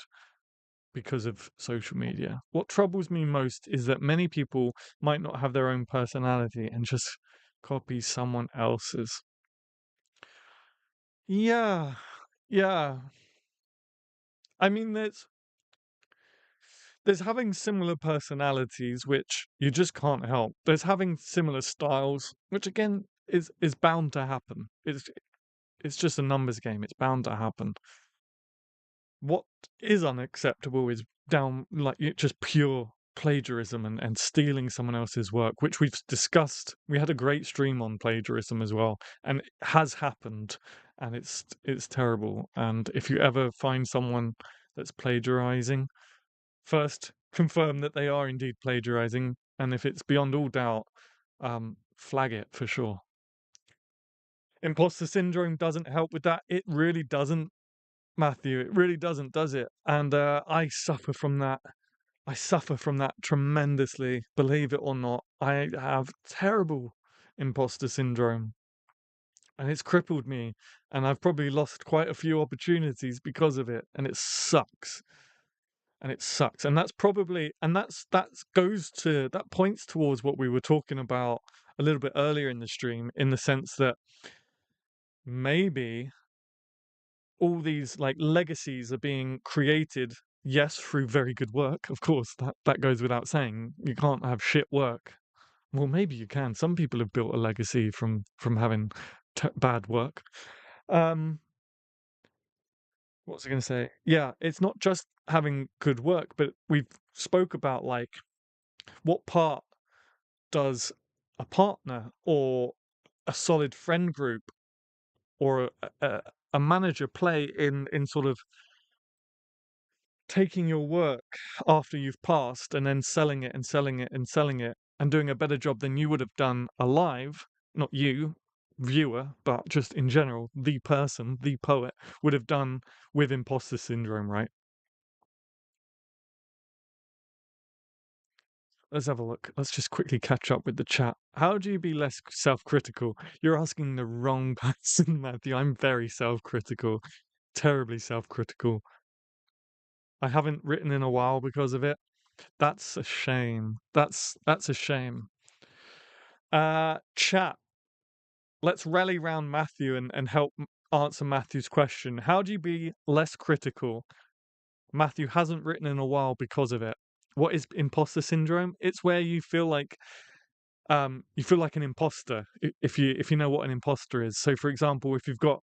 because of social media. What troubles me most is that many people might not have their own personality and just copy someone else's. Yeah, yeah. I mean, there's having similar personalities, which you just can't help. There's having similar styles, which again is bound to happen. It's just a numbers game. It's bound to happen. What is unacceptable is down like just pure plagiarism and stealing someone else's work, which we've discussed. We had a great stream on plagiarism as well, and it has happened, and it's terrible. And if you ever find someone that's plagiarizing, first confirm that they are indeed plagiarizing, and if it's beyond all doubt, flag it for sure. Imposter syndrome doesn't help with that. It really doesn't, Matthew. It really doesn't, does it? And I suffer from that. I suffer from that tremendously, believe it or not. I have terrible imposter syndrome, and it's crippled me, and I've probably lost quite a few opportunities because of it, and it sucks. And it sucks. And that's probably, and that points towards what we were talking about a little bit earlier in the stream, in the sense that maybe all these like legacies are being created, yes, through very good work. Of course, that goes without saying. You can't have shit work. Well, maybe you can. Some people have built a legacy from having bad work. Um, what was I going to say? Yeah, it's not just having good work, but we've spoke about like what part does a partner or a solid friend group or a manager play in sort of taking your work after you've passed and then selling it and selling it and selling it and doing a better job than you would have done alive, not you, viewer, but just in general, the person, the poet, would have done with imposter syndrome, right? Let's have a look. Let's just quickly catch up with the chat. How do you be less self-critical? You're asking the wrong person, Matthew. I'm very self-critical, terribly self-critical. I haven't written in a while because of it. That's a shame. That's a shame. Chat. Let's rally round Matthew and help answer Matthew's question. How do you be less critical? Matthew hasn't written in a while because of it. What is imposter syndrome? It's where you feel like an imposter, if you know what an imposter is. So for example, if you've got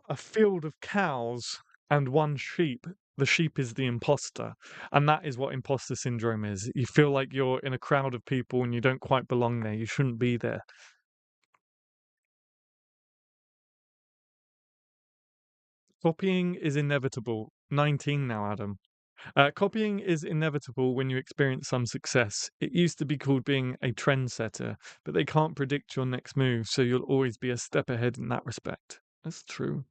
a field of cows and one sheep, the sheep is the imposter. And that is what imposter syndrome is. You feel like you're in a crowd of people and you don't quite belong there. You shouldn't be there. Copying is inevitable. 19 now, Adam. Copying is inevitable when you experience some success. It used to be called being a trendsetter, but they can't predict your next move, so you'll always be a step ahead in that respect. That's true.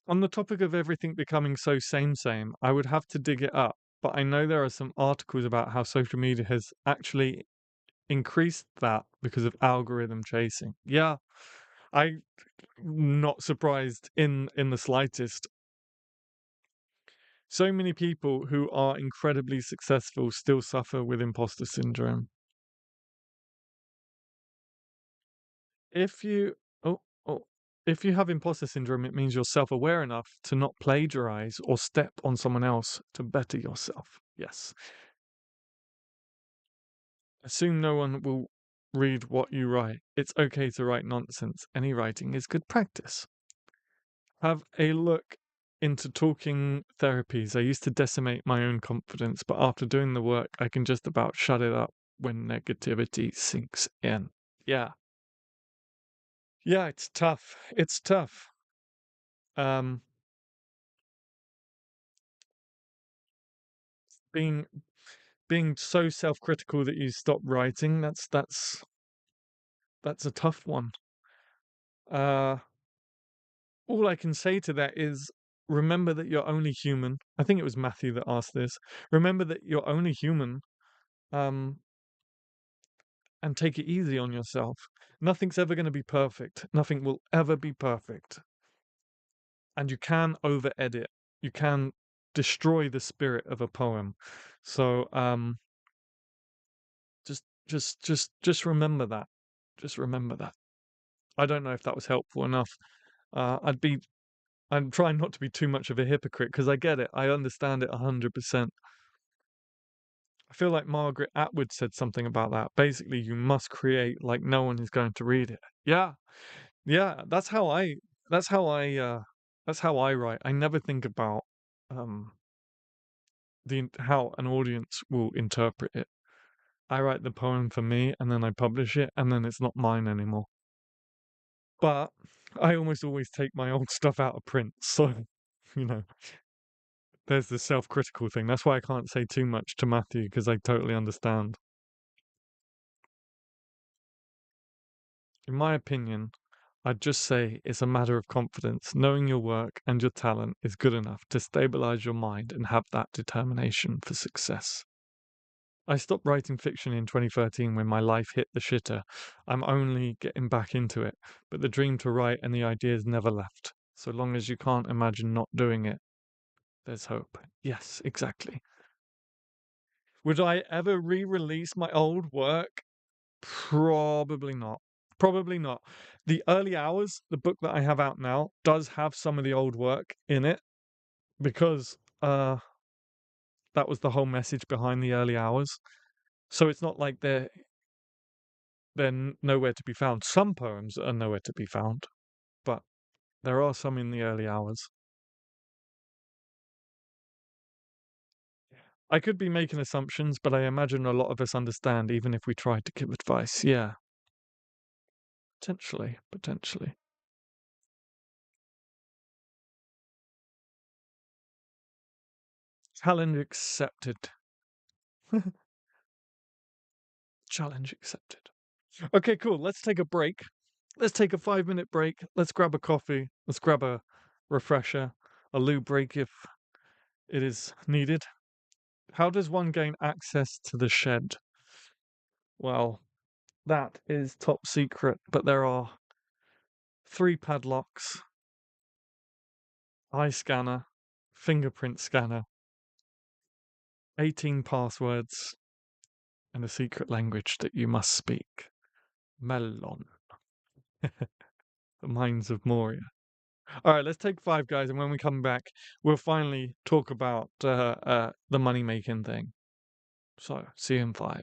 On the topic of everything becoming so same, I would have to dig it up, but I know there are some articles about how social media has actually increased that because of algorithm chasing. Yeah, I'm not surprised in the slightest. So many people who are incredibly successful still suffer with imposter syndrome. If you oh, oh, if you have imposter syndrome, it means you're self-aware enough to not plagiarize or step on someone else to better yourself. Yes. Assume no one will read what you write. It's okay to write nonsense. Any writing is good practice. Have a look into talking therapies. I used to decimate my own confidence, but after doing the work, I can just about shut it up when negativity sinks in. Yeah. Yeah, it's tough. It's tough. Um, being being so self-critical that you stop writing, that's a tough one. Uh, all I can say to that is remember that you're only human. I think it was Matthew that asked this. Remember that you're only human, um, and take it easy on yourself. Nothing's ever going to be perfect. Nothing will ever be perfect. And you can over edit. You can destroy the spirit of a poem. So just remember that. Just remember that. I don't know if that was helpful enough. I'm trying not to be too much of a hypocrite because I get it. I understand it 100%. I feel like Margaret Atwood said something about that. Basically, you must create like no one is going to read it. Yeah. Yeah, that's how that's how I write. I never think about um how an audience will interpret it. I write the poem for me and then I publish it and then it's not mine anymore. But I almost always take my old stuff out of print. So, you know, there's the self-critical thing. That's why I can't say too much to Matthew because I totally understand. In my opinion, I'd just say it's a matter of confidence. Knowing your work and your talent is good enough to stabilize your mind and have that determination for success. I stopped writing fiction in 2013 when my life hit the shitter. I'm only getting back into it, but the dream to write and the ideas never left. So long as you can't imagine not doing it, there's hope. Yes, exactly. Would I ever re-release my old work? Probably not. Probably not. The Early Hours, the book that I have out now, does have some of the old work in it because that was the whole message behind the Early Hours. So it's not like they're nowhere to be found. Some poems are nowhere to be found, but there are some in the Early Hours. I could be making assumptions, but I imagine a lot of us understand even if we tried to give advice. Yeah, potentially, potentially. Challenge accepted. Challenge accepted. Okay, cool. Let's take a break. Let's take a 5-minute break. Let's grab a coffee. Let's grab a refresher, a loo break if it is needed. How does one gain access to the shed? Well, that is top secret, but there are 3 padlocks, eye scanner, fingerprint scanner, 18 passwords, and a secret language that you must speak. Melon. The Mines of Moria. All right, let's take 5, guys, and when we come back, we'll finally talk about the money-making thing. So, see you in 5.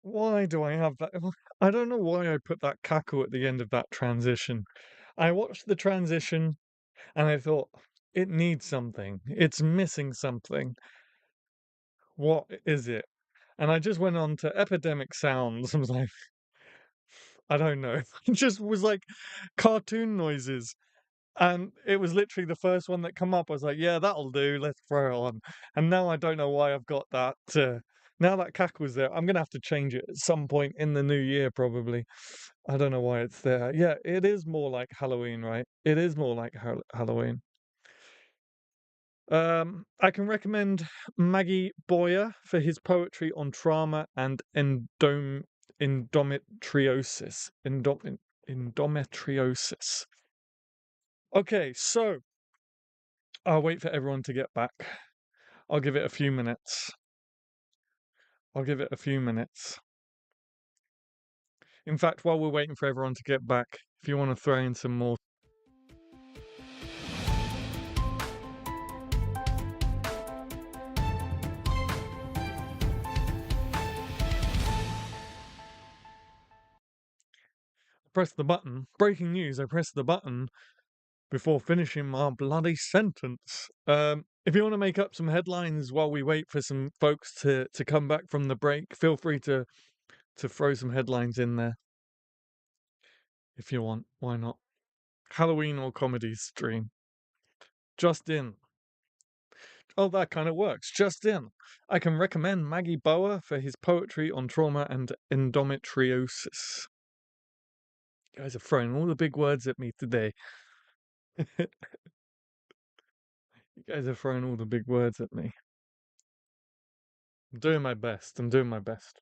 Why do I have that? I don't know why I put that cackle at the end of that transition. I watched the transition and I thought, it needs something. It's missing something. What is it? And I just went on to Epidemic Sounds. I was like, I don't know. It just was like cartoon noises. And it was literally the first one that come up. I was like, yeah, that'll do. Let's throw it on. And now I don't know why I've got that. Now that cackle's there, I'm going to have to change it at some point in the new year, probably. I don't know why it's there. Yeah, it is more like Halloween, right? It is more like Halloween. I can recommend Maggie Boyer for his poetry on trauma and endometriosis. Endometriosis. Okay, so I'll wait for everyone to get back. I'll give it a few minutes. I'll give it a few minutes. In fact, while we're waiting for everyone to get back, if you want to throw in some more. Press the button. Breaking news, I pressed the button before finishing my bloody sentence. If you want to make up some headlines while we wait for some folks to come back from the break, feel free to throw some headlines in there. If you want, why not? Halloween or comedy stream. Just in. Oh, that kind of works. Just in. I can recommend Maggie Bower for his poetry on trauma and endometriosis. You guys are throwing all the big words at me today. You guys are throwing all the big words at me. I'm doing my best. I'm doing my best.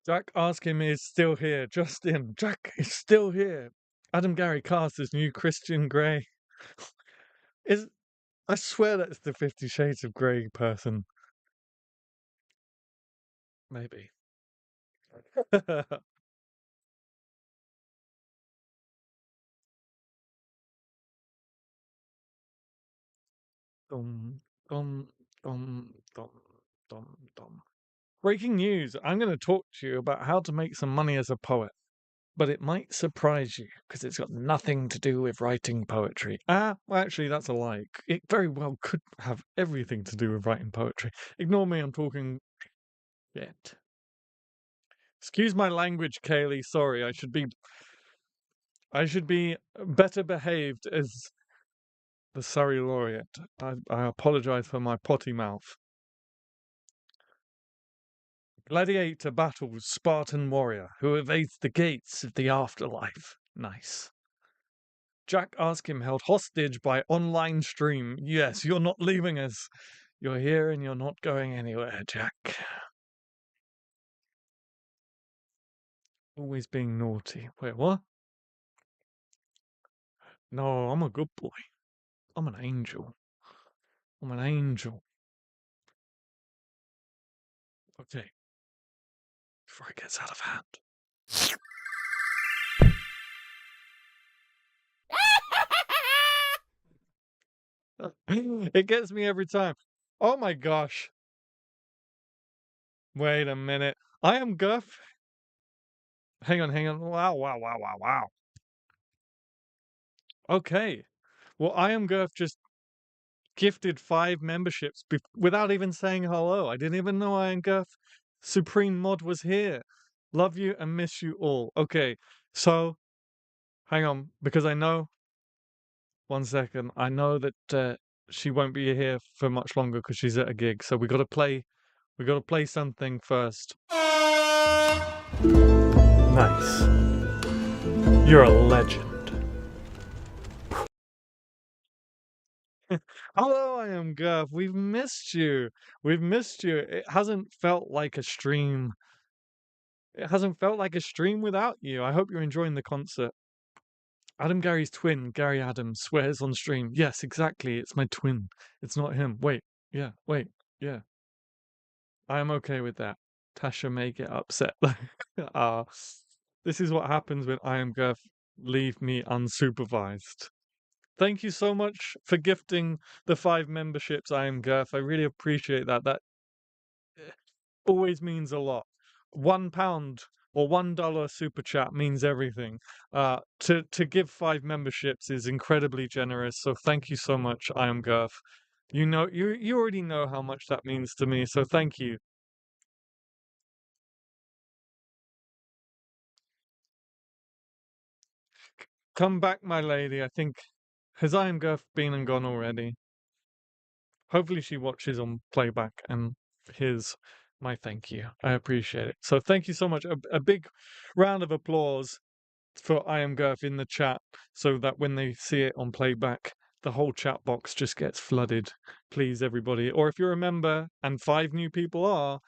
Jack Askim is still here. Just in. Jack is still here. Adam Gary cast as new Christian Grey. Is I swear that's the 50 Shades of Grey person. Maybe. Dum, dum, dum, dum, dum, dum. Breaking news. I'm going to talk to you about how to make some money as a poet. But it might surprise you because it's got nothing to do with writing poetry. Well, actually, that's a lie. It very well could have everything to do with writing poetry. Ignore me, I'm talking shit. Excuse my language, Kaylee. Sorry, I should be better behaved as the Surrey laureate. I apologize for my potty mouth. Gladiator battles Spartan warrior who evades the gates of the afterlife. Nice. Jack Askim held hostage by online stream. Yes, you're not leaving us. You're here and you're not going anywhere, Jack. Always being naughty. Wait, what? No, I'm a good boy. I'm an angel. I'm an angel. Okay. Before it gets out of hand. It gets me every time. Oh my gosh. Wait a minute. I am Guff. Hang on, hang on. Wow, wow, wow, wow, wow. Okay. Well, I am Guff just gifted 5 memberships without even saying hello. I didn't even know Iron Guff Supreme Mod was here. Love you and miss you all. Okay, so hang on, because I know. One second, I know that she won't be here for much longer because she's at a gig. So we got to play. We got to play something first. Nice. You're a legend. Hello, I am Guff. We've missed you. We've missed you. It hasn't felt like a stream. It hasn't felt like a stream without you. I hope you're enjoying the concert. Adam Gary's twin, Gary Adams, swears on stream. Yes, exactly. It's my twin. It's not him. Wait. Yeah. Wait. Yeah. I am okay with that. Tasha may get upset. uh, this is what happens when I am Guff leave me unsupervised. Thank you so much for gifting the 5 memberships, I am Girth. I really appreciate that. That always means a lot. £1 or $1 super chat means everything. To give 5 memberships is incredibly generous. So thank you so much, I am Girth. You already know how much that means to me. So thank you. Come back, my lady. I think has I am Girth been and gone already? Hopefully she watches on playback and here's my thank you. I appreciate it. So thank you so much. A big round of applause for I am Girth in the chat so that when they see it on playback, the whole chat box just gets flooded. Please, everybody. Or if you're a member and 5 new people are,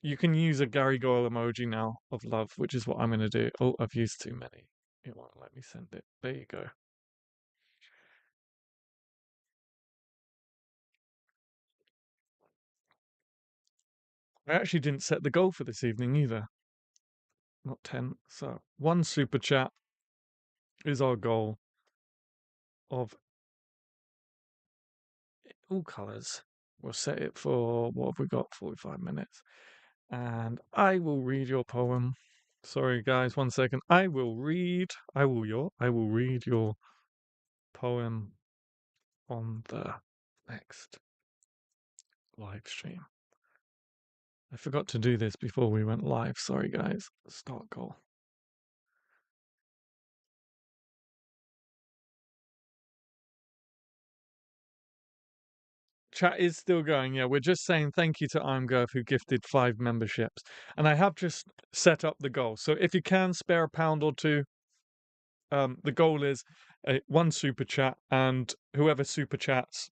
you can use a Gary Goyle emoji now of love, which is what I'm going to do. Oh, I've used too many. It won't let me send it. There you go. I actually didn't set the goal for this evening either. Not 10. So 1 super chat is our goal of all colours. We'll set it for, what have we got? 45 minutes. And I will read your poem. Sorry, guys, 1 second. I will read your poem on the next live stream. I forgot to do this before we went live. Sorry, guys. Start goal. Chat is still going. Yeah, we're just saying thank you to I'mGurf who gifted 5 memberships. And I have just set up the goal. So if you can spare a pound or two, the goal is 1 super chat, and whoever super chats,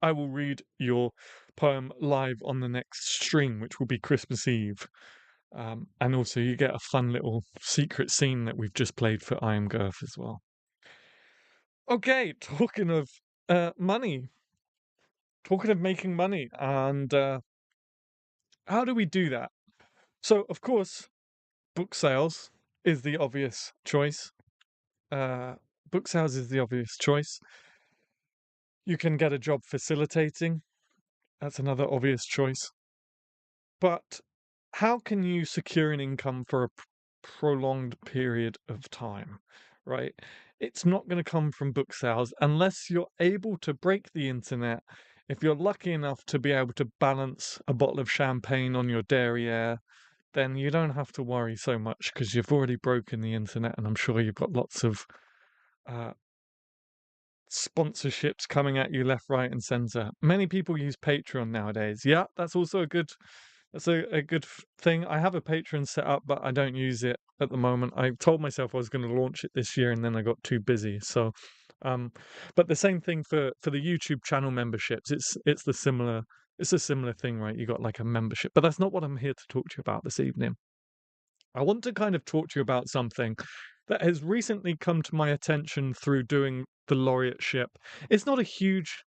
I will read your poem live on the next stream, which will be Christmas Eve. And also you get a fun little secret scene that we've just played for I'mGurf as well. Okay, talking of money, talking of making money, and how do we do that? So, of course, book sales is the obvious choice. Uh, Book sales is the obvious choice. You can get a job facilitating. That's another obvious choice. But how can you secure an income for a prolonged period of time, right? It's not going to come from book sales unless you're able to break the internet. If you're lucky enough to be able to balance a bottle of champagne on your derriere, then you don't have to worry so much because you've already broken the internet, and I'm sure you've got lots of uh, sponsorships coming at you left, right, and center. Many people use Patreon nowadays. Yeah, that's also a good thing. I have a Patreon set up, but I don't use it at the moment. I told myself I was going to launch it this year, and then I got too busy. So, but the same thing for the YouTube channel memberships. It's a similar thing, right? You got like a membership, but that's not what I'm here to talk to you about this evening. I want to kind of talk to you about something that has recently come to my attention through doing the laureateship. It's not a huge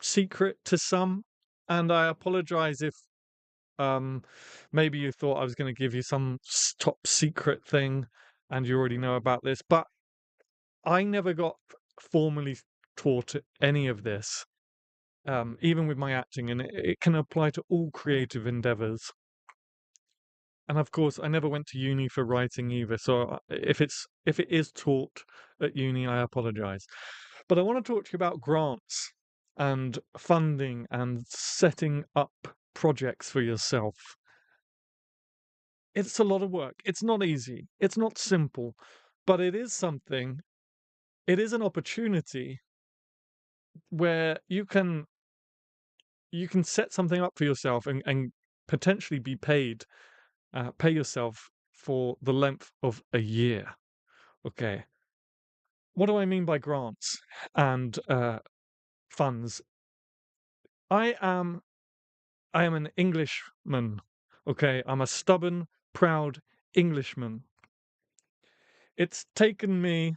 secret to some, and I apologize if maybe you thought I was going to give you some top secret thing and you already know about this, but I never got formally taught any of this, even with my acting, and it can apply to all creative endeavors. And of course, I never went to uni for writing either. So if it is taught at uni, I apologize. But I want to talk to you about grants and funding and setting up projects for yourself. It's a lot of work. It's not easy. It's not simple, but it is something. It is an opportunity where you can set something up for yourself and potentially be paid, pay yourself for the length of a year. Okay. What do I mean by grants and funds? I am I am an Englishman. Okay, I'm a stubborn, proud Englishman. It's taken me,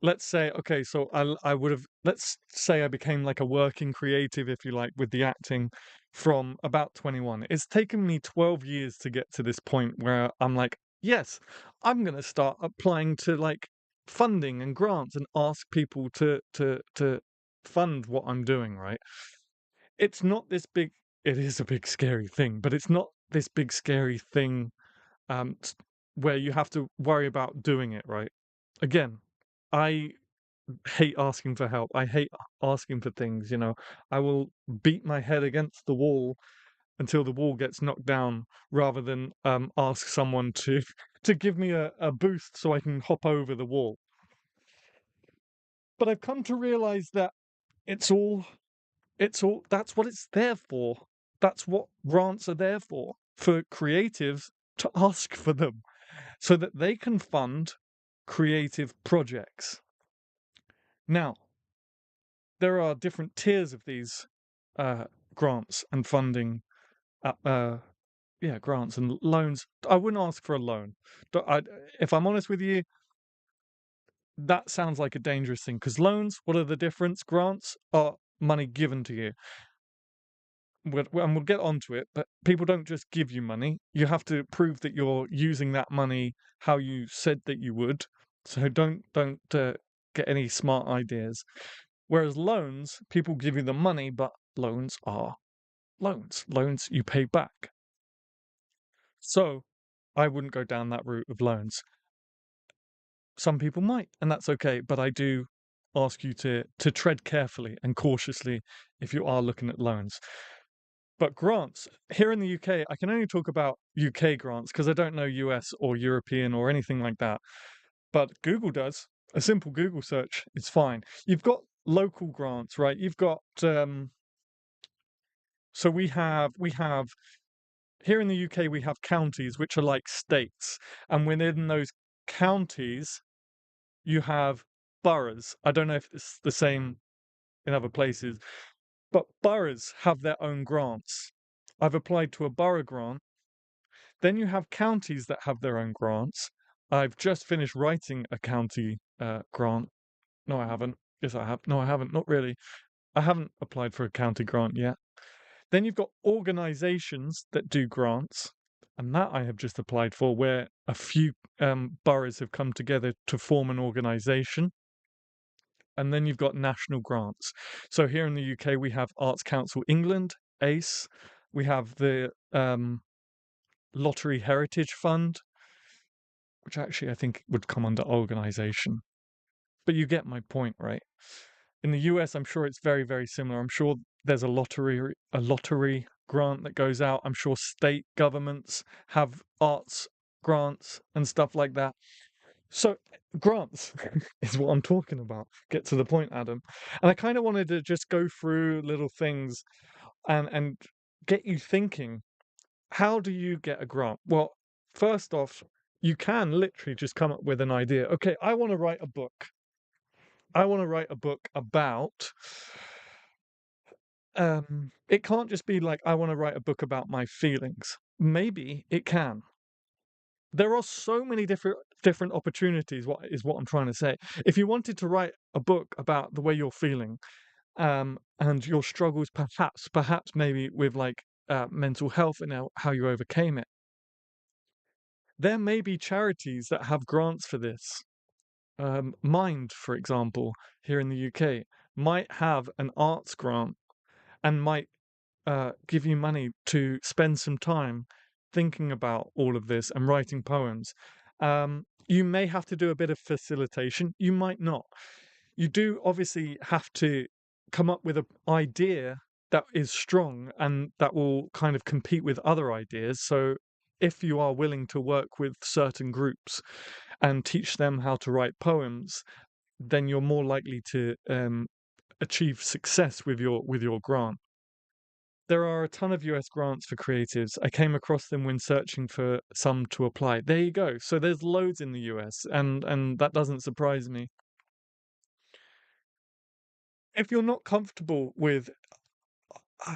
let's say, okay, so I would have, let's say I became like a working creative, if you like, with the acting from about 21. It's taken me 12 years to get to this point where I'm like, yes, I'm going to start applying to like funding and grants and ask people to fund what I'm doing, right? It's not this big. It is a big scary thing, but it's not this big scary thing um, s- where you have to worry about doing it, right? Again, I hate asking for help. I hate asking for things, you know. I will beat my head against the wall until the wall gets knocked down rather than ask someone to to give me a boost so I can hop over the wall. But I've come to realize that it's all that's what it's there for. That's what grants are there for creatives to ask for them so that they can fund creative projects. Now, there are different tiers of these uh, grants and funding. Uh, uh, yeah, grants and loans. I wouldn't ask for a loan. If I'm honest with you, that sounds like a dangerous thing because loans, what are the difference? Grants are money given to you. And we'll get onto it, but people don't just give you money. You have to prove that you're using that money how you said that you would. So don't get any smart ideas. Whereas loans, people give you the money, but loans are loans. Loans you pay back. So I wouldn't go down that route of loans. Some people might, and that's okay. But I do ask you to tread carefully and cautiously if you are looking at loans. But grants here in the UK, I can only talk about UK grants because I don't know US or European or anything like that. But Google does. A simple Google search is fine. You've got local grants, right? You've got so we have here in the UK we have counties which are like states, and within those counties you have boroughs. I don't know if it's the same in other places, but boroughs have their own grants. I've applied to a borough grant. Then you have counties that have their own grants. I've just finished writing a county grant. No, I haven't. Yes, I have. No, I haven't. Not really. I haven't applied for a county grant yet. Then you've got organizations that do grants, and that I have just applied for, where a few boroughs have come together to form an organization. And then you've got national grants. So here in the UK, we have Arts Council England, ACE. We have the Lottery Heritage Fund, which actually I think would come under organization. But you get my point, right? In the US, I'm sure it's very, very similar. I'm sure there's a lottery grant that goes out. I'm sure state governments have arts grants and stuff like that. So grants is what I'm talking about. Get to the point, Adam. And I kind of wanted to just go through little things and get you thinking, how do you get a grant? Well, first off, you can literally just come up with an idea. Okay, I want to write a book. I want to write a book about it can't just be like I want to write a book about my feelings. Maybe it can. There are so many different opportunities, what I'm trying to say. If you wanted to write a book about the way you're feeling, and your struggles perhaps maybe with like mental health and how you overcame it, there may be charities that have grants for this. Mind, for example, here in the UK, might have an arts grant and might give you money to spend some time thinking about all of this and writing poems. You may have to do a bit of facilitation, you might not. You do obviously have to come up with an idea that is strong and that will kind of compete with other ideas. So if you are willing to work with certain groups and teach them how to write poems, then you're more likely to achieve success with your grant. There are a ton of US grants for creatives. I came across them when searching for some to apply. There you go. So there's loads in the US, and that doesn't surprise me. If you're not comfortable with uh,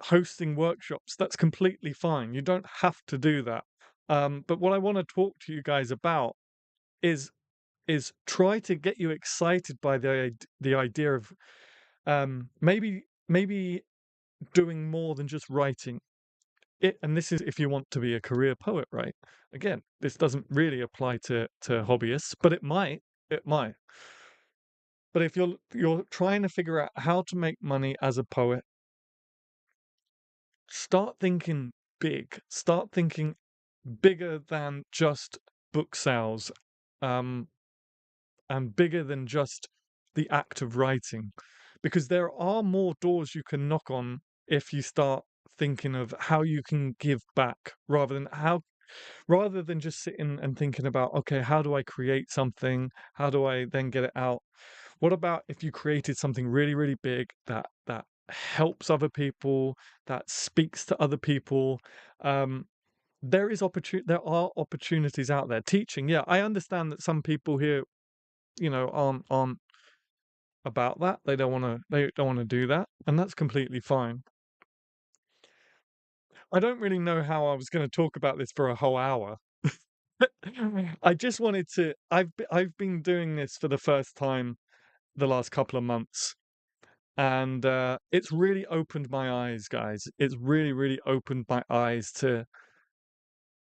hosting workshops, that's completely fine. You don't have to do that. But what I want to talk to you guys about is try to get you excited by the idea of maybe doing more than just writing it. And this is if you want to be a career poet, right? Again, this doesn't really apply to hobbyists, but it might. It might. But if you're trying to figure out how to make money as a poet, start thinking big. Start thinking bigger than just book sales, um, and bigger than just the act of writing, because there are more doors you can knock on if you start thinking of how you can give back rather than just sitting and thinking about, okay, how do I create something? How do I then get it out? What about if you created something really, really big that helps other people, that speaks to other people? Um, there are opportunities out there. Teaching, yeah, I understand that some people here, aren't about that. They don't want to do that, and that's completely fine. I don't really know how I was going to talk about this for a whole hour. I just wanted to. I've been doing this for the first time the last couple of months, and it's really opened my eyes, guys. It's really, really opened my eyes to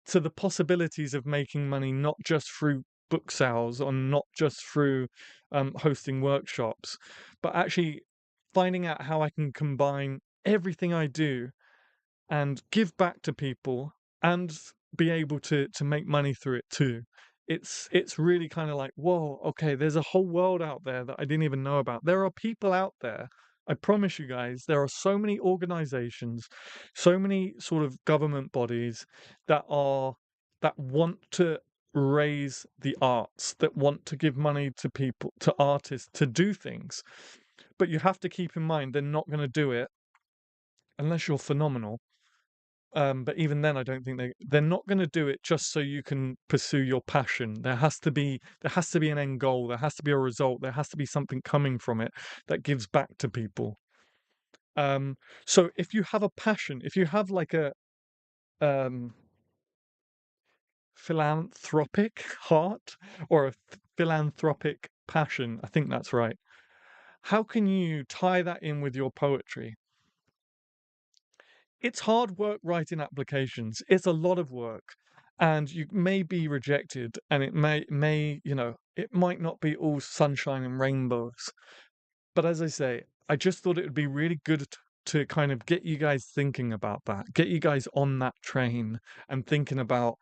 the possibilities of making money, not just through book sales or not just through hosting workshops, but actually finding out how I can combine everything I do and give back to people and be able to make money through it too. It's really kind of like, whoa, okay, there's a whole world out there that I didn't even know about. There are people out there. I promise you guys, there are so many organizations, so many sort of government bodies that want to raise the arts, that want to give money to people, to artists to do things. But you have to keep in mind they're not going to do it unless you're phenomenal. But even then, I don't think they're not going to do it just so you can pursue your passion. There has to be an end goal. There has to be a result. There has to be something coming from it that gives back to people. Um, so if you have a passion, if you have like a um, philanthropic heart or a philanthropic passion, I think that's right. How can you tie that in with your poetry? It's hard work writing applications. It's a lot of work. And you may be rejected and it might not be all sunshine and rainbows. But as I say, I just thought it would be really good to kind of get you guys thinking about that, get you guys on that train and thinking about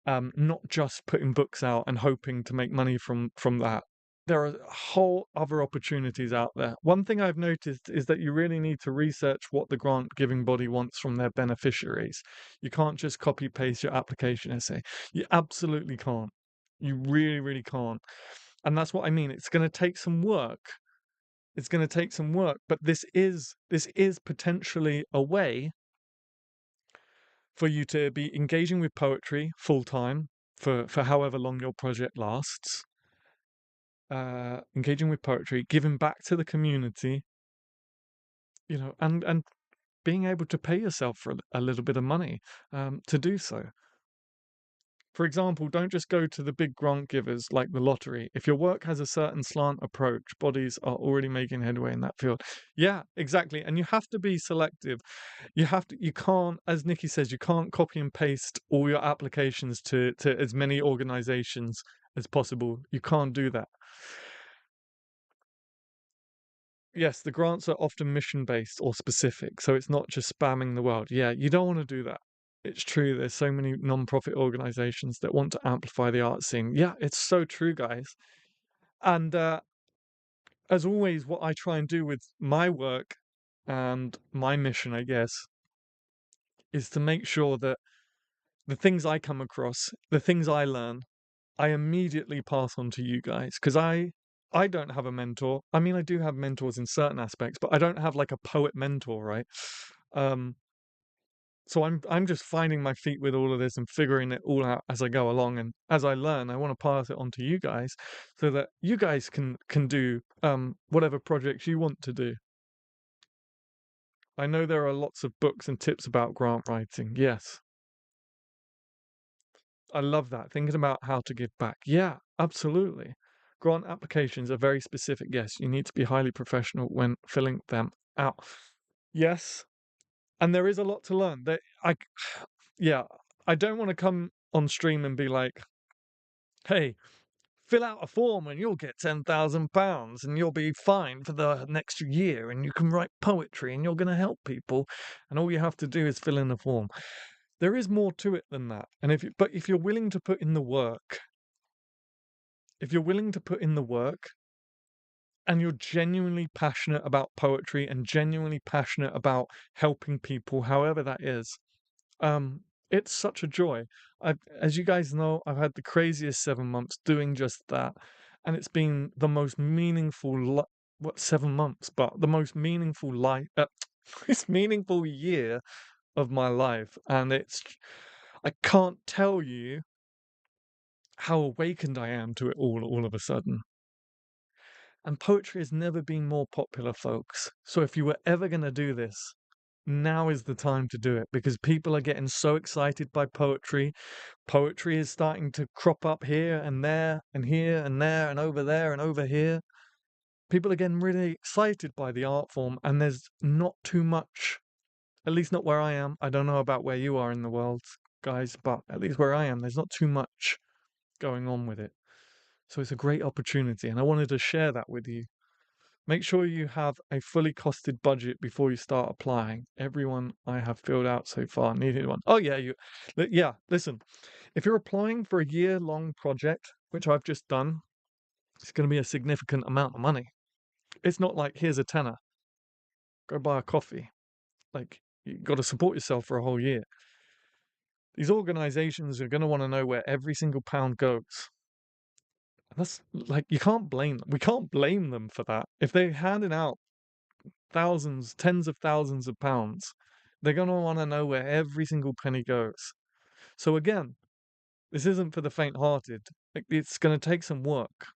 not just putting books out and hoping to make money from that. There are whole other opportunities out there. One thing I've noticed is that you really need to research what the grant giving body wants from their beneficiaries. You can't just copy paste your application essay. You absolutely can't. You really, really can't. And that's what I mean. It's going to take some work. It's going to take some work, but this is potentially a way for you to be engaging with poetry full time for however long your project lasts, engaging with poetry, giving back to the community, and being able to pay yourself for a little bit of money to do so. For example, don't just go to the big grant givers like the lottery. If your work has a certain slant approach, bodies are already making headway in that field. Yeah, exactly. And you have to be selective. You can't, as Nikki says, you can't copy and paste all your applications to as many organizations as possible. You can't do that. Yes, the grants are often mission based or specific, so it's not just spamming the world. Yeah, you don't want to do that. It's true. There's so many non-profit organizations that want to amplify the art scene. Yeah, it's so true, guys. And as always, what I try and do with my work and my mission, I guess, is to make sure that the things I come across, the things I learn, I immediately pass on to you guys because I don't have a mentor. I mean, I do have mentors in certain aspects, but I don't have like a poet mentor, right? Um, so I'm just finding my feet with all of this and figuring it all out as I go along. And as I learn, I want to pass it on to you guys so that you guys can do whatever projects you want to do. I know there are lots of books and tips about grant writing. Yes, I love that. Thinking about how to give back. Yeah, absolutely. Grant applications are very specific. Yes, you need to be highly professional when filling them out. Yes, and there is a lot to learn. Yeah, I don't want to come on stream and be like, "Hey, fill out a form and you'll get £10,000 and you'll be fine for the next year and you can write poetry and you're going to help people and all you have to do is fill in a form. There is more to it than that. And if you're willing to put in the work, if you're willing to put in the work and you're genuinely passionate about poetry and genuinely passionate about helping people, however that is, it's such a joy. As you guys know, I've had the craziest 7 months doing just that, and it's been the most meaningful, 7 months, but the most meaningful most meaningful year of my life, and I can't tell you how awakened I am to it all of a sudden. And poetry has never been more popular, folks. So if you were ever going to do this, now is the time to do it because people are getting so excited by poetry. Poetry is starting to crop up here and there and here and there and over there and over here. People are getting really excited by the art form, and there's not too much, at least not where I am. I don't know about where you are in the world, guys, but at least where I am, there's not too much going on with it. So it's a great opportunity, and I wanted to share that with you. Make sure you have a fully costed budget before you start applying. Everyone I have filled out so far needed one. Oh yeah, listen, if you're applying for a year-long project, which I've just done, it's going to be a significant amount of money. It's not like, here's a tenner, go buy a coffee. Like, you've got to support yourself for a whole year. These organizations are going to want to know where every single pound goes. That's like, you can't blame them. We can't blame them for that. If they're handing out thousands, tens of thousands of pounds, they're going to want to know where every single penny goes. So again, this isn't for the faint-hearted. It's going to take some work.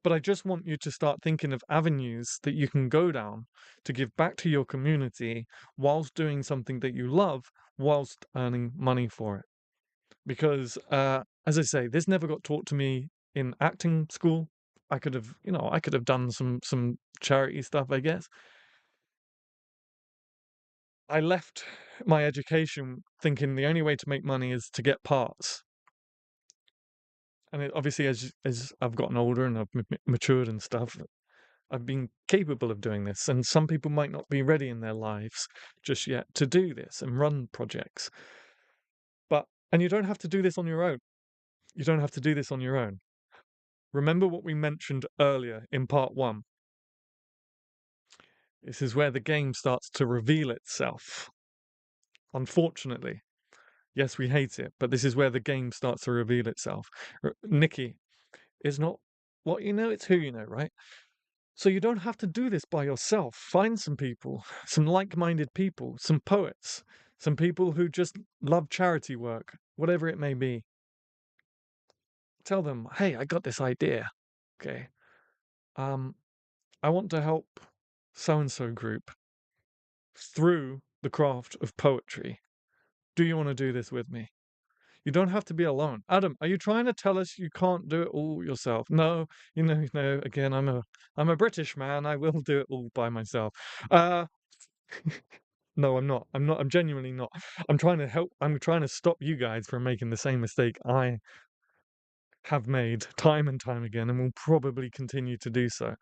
But I just want you to start thinking of avenues that you can go down to give back to your community whilst doing something that you love, whilst earning money for it. Because, as I say, this never got taught to me in acting school. I could have done some charity stuff, I guess. I left my education thinking the only way to make money is to get parts. And obviously, as I've gotten older and I've matured and stuff, I've been capable of doing this. And some people might not be ready in their lives just yet to do this and run projects. And you don't have to do this on your own. You don't have to do this on your own. Remember what we mentioned earlier in part 1. This is where the game starts to reveal itself. Unfortunately. Yes, we hate it, but this is where the game starts to reveal itself. Nikki, is not what you know, it's who you know, right? So you don't have to do this by yourself. Find some people, some like-minded people, some poets, some people who just love charity work, whatever it may be. Tell them, hey, I got this idea. Okay. I want to help so-and-so group through the craft of poetry. Do you want to do this with me? You don't have to be alone. Adam, are you trying to tell us you can't do it all yourself? No, again, I'm a British man. I will do it all by myself. No, I'm not. I'm genuinely not. I'm trying to help. I'm trying to stop you guys from making the same mistake I have made time and time again and will probably continue to do so.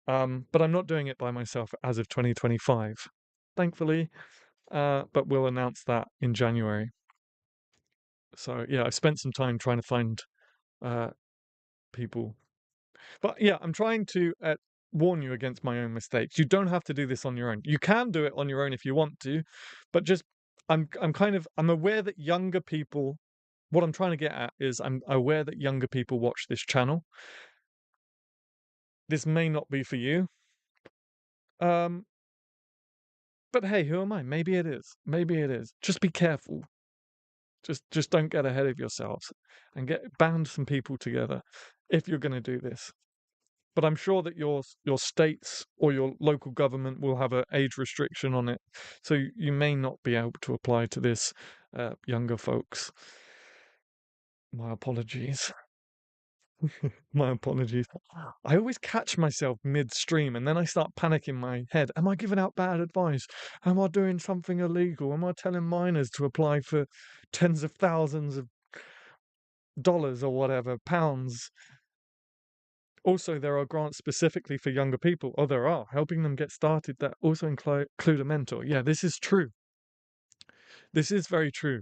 But I'm not doing it by myself as of 2025, thankfully. But we'll announce that in January. So yeah, I've spent some time trying to find people. But yeah, I'm trying to warn you against my own mistakes. You don't have to do this on your own. You can do it on your own if you want to, but just I'm aware that younger people. What I'm trying to get at is I'm aware that younger people watch this channel. This may not be for you. But hey, who am I? Maybe it is. Maybe it is. Just be careful. Just don't get ahead of yourselves and band some people together if you're going to do this. But I'm sure that your states or your local government will have an age restriction on it, so you may not be able to apply to this, younger folks. My apologies. My apologies. I always catch myself midstream and then I start panicking in my head. Am I giving out bad advice? Am I doing something illegal? Am I telling minors to apply for tens of thousands of dollars or whatever, pounds. Also, there are grants specifically for younger people. Oh, there are, helping them get started that also include a mentor. Yeah, this is true. This is very true.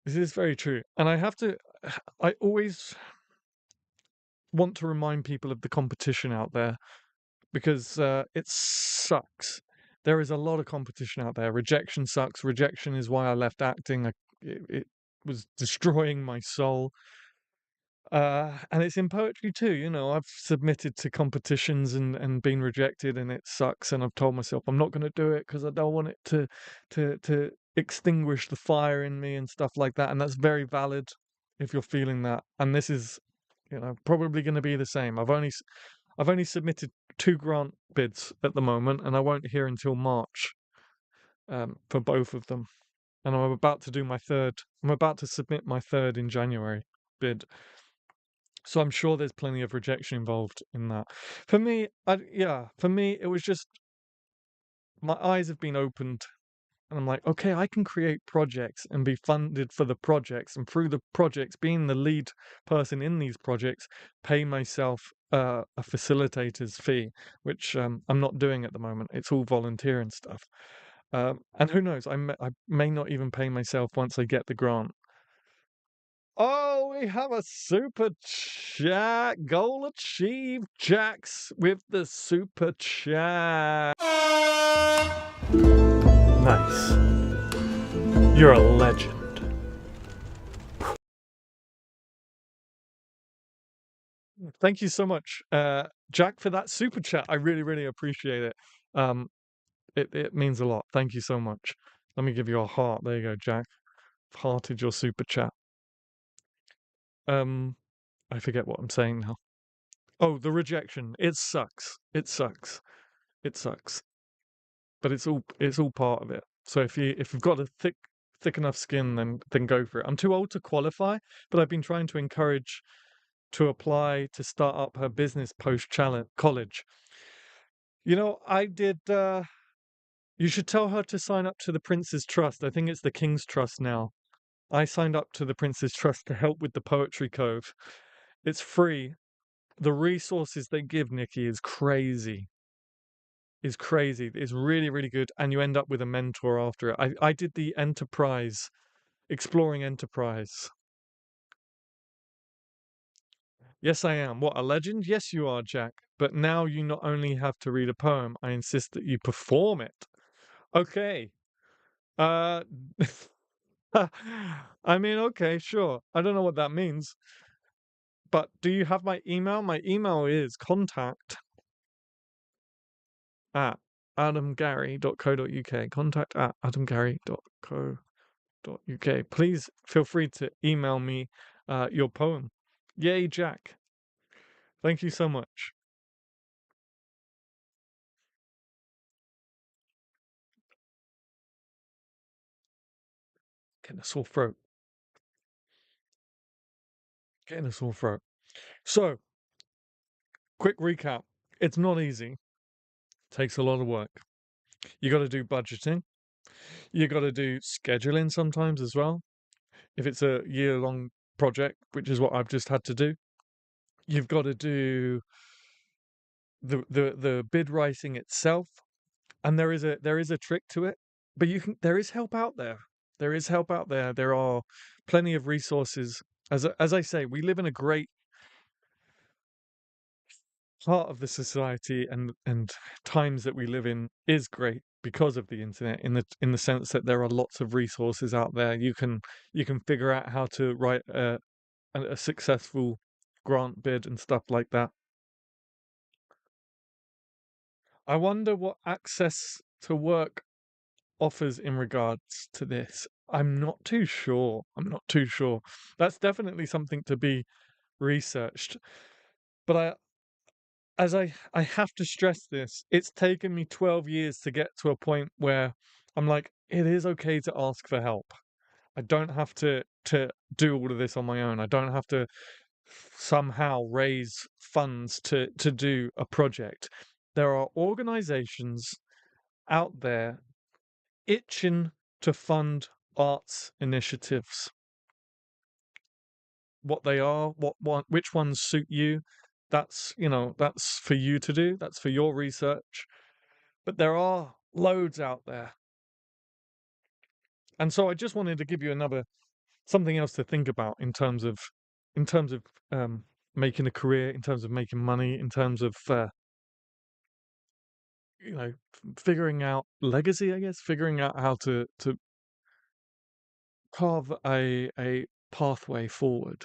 This is very true. And I always want to remind people of the competition out there because it sucks. There is a lot of competition out there. Rejection sucks. Rejection is why I left acting. It was destroying my soul. And it's in poetry too. You know, I've submitted to competitions and been rejected, and it sucks. And I've told myself I'm not going to do it because I don't want it to extinguish the fire in me and stuff like that. And that's very valid if you're feeling that. And this is, you know, probably going to be the same. I've only submitted 2 grant bids at the moment, and I won't hear until March for both of them. And I'm about to do my third. I'm about to submit my third in January bid. So I'm sure there's plenty of rejection involved in that. For me, for me, it was just my eyes have been opened, and I'm like, okay, I can create projects and be funded for the projects, and through the projects, being the lead person in these projects, pay myself a facilitator's fee, which I'm not doing at the moment. It's all volunteer and stuff. And who knows? I may not even pay myself once I get the grant. Oh, we have a super chat. Goal achieved, Jax, with the super chat. Nice. You're a legend. Thank you so much, Jack, for that super chat. I really, really appreciate it. Um, it means a lot. Thank you so much. Let me give you a heart. There you go, Jack. I've hearted your super chat. I forget what I'm saying now. Oh, the rejection. It sucks. It sucks. It sucks. But it's all part of it. So if you've got a thick enough skin, then go for it. I'm too old to qualify, but I've been trying to encourage to apply to start up her business post college. You know, I did. You should tell her to sign up to the Prince's Trust. I think it's the King's Trust now. I signed up to the Prince's Trust to help with the Poetry Cove. It's free. The resources they give, Nikki, is crazy. Is crazy. It's really, really good. And you end up with a mentor after it. I did the Enterprise, Exploring Enterprise. Yes, I am. What, a legend? Yes, you are, Jack. But now you not only have to read a poem, I insist that you perform it. Okay. Uh, I mean, okay, sure. I don't know what that means. But do you have my email? My email is contact@adamgary.co.uk. Contact@adamgary.co.uk. Please feel free to email me your poem. Yay, Jack. Thank you so much. Getting a sore throat. Getting a sore throat. So, quick recap. It's not easy. Takes a lot of work. You got to do budgeting. You got to do scheduling sometimes as well. If it's a year-long project, which is what I've just had to do, you've got to do the bid writing itself, and there is a trick to it. But there is help out there. There is help out there. There are plenty of resources. As I say, we live in a great part of the society, and times that we live in is great because of the internet, in the sense that there are lots of resources out there. You can figure out how to write a successful grant bid and stuff like that. I wonder what access to work offers in regards to this. I'm not too sure. I'm not too sure. That's definitely something to be researched. But I have to stress this. It's taken me 12 years to get to a point where I'm like, it is okay to ask for help. I don't have to do all of this on my own. I don't have to somehow raise funds to do a project. There are organizations out there itching to fund arts initiatives. what they are, which ones suit you. That's, that's for you to do. That's for your research. But there are loads out there. And so I just wanted to give you something else to think about in terms of um, making a career, in terms of making money, in terms of figuring out legacy, I guess, figuring out how to carve a pathway forward.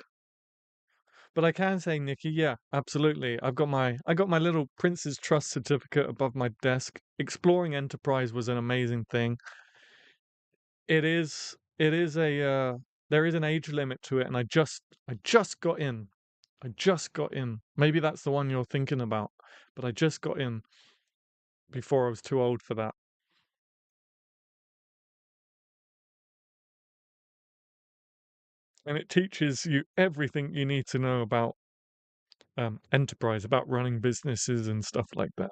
But I can say, Nikki, yeah, absolutely. I got my little Prince's Trust certificate above my desk. Exploring Enterprise was an amazing thing. It is there is an age limit to it, and I just got in. I just got in. Maybe that's the one you're thinking about, but I just got in before I was too old for that. And it teaches you everything you need to know about enterprise, about running businesses and stuff like that.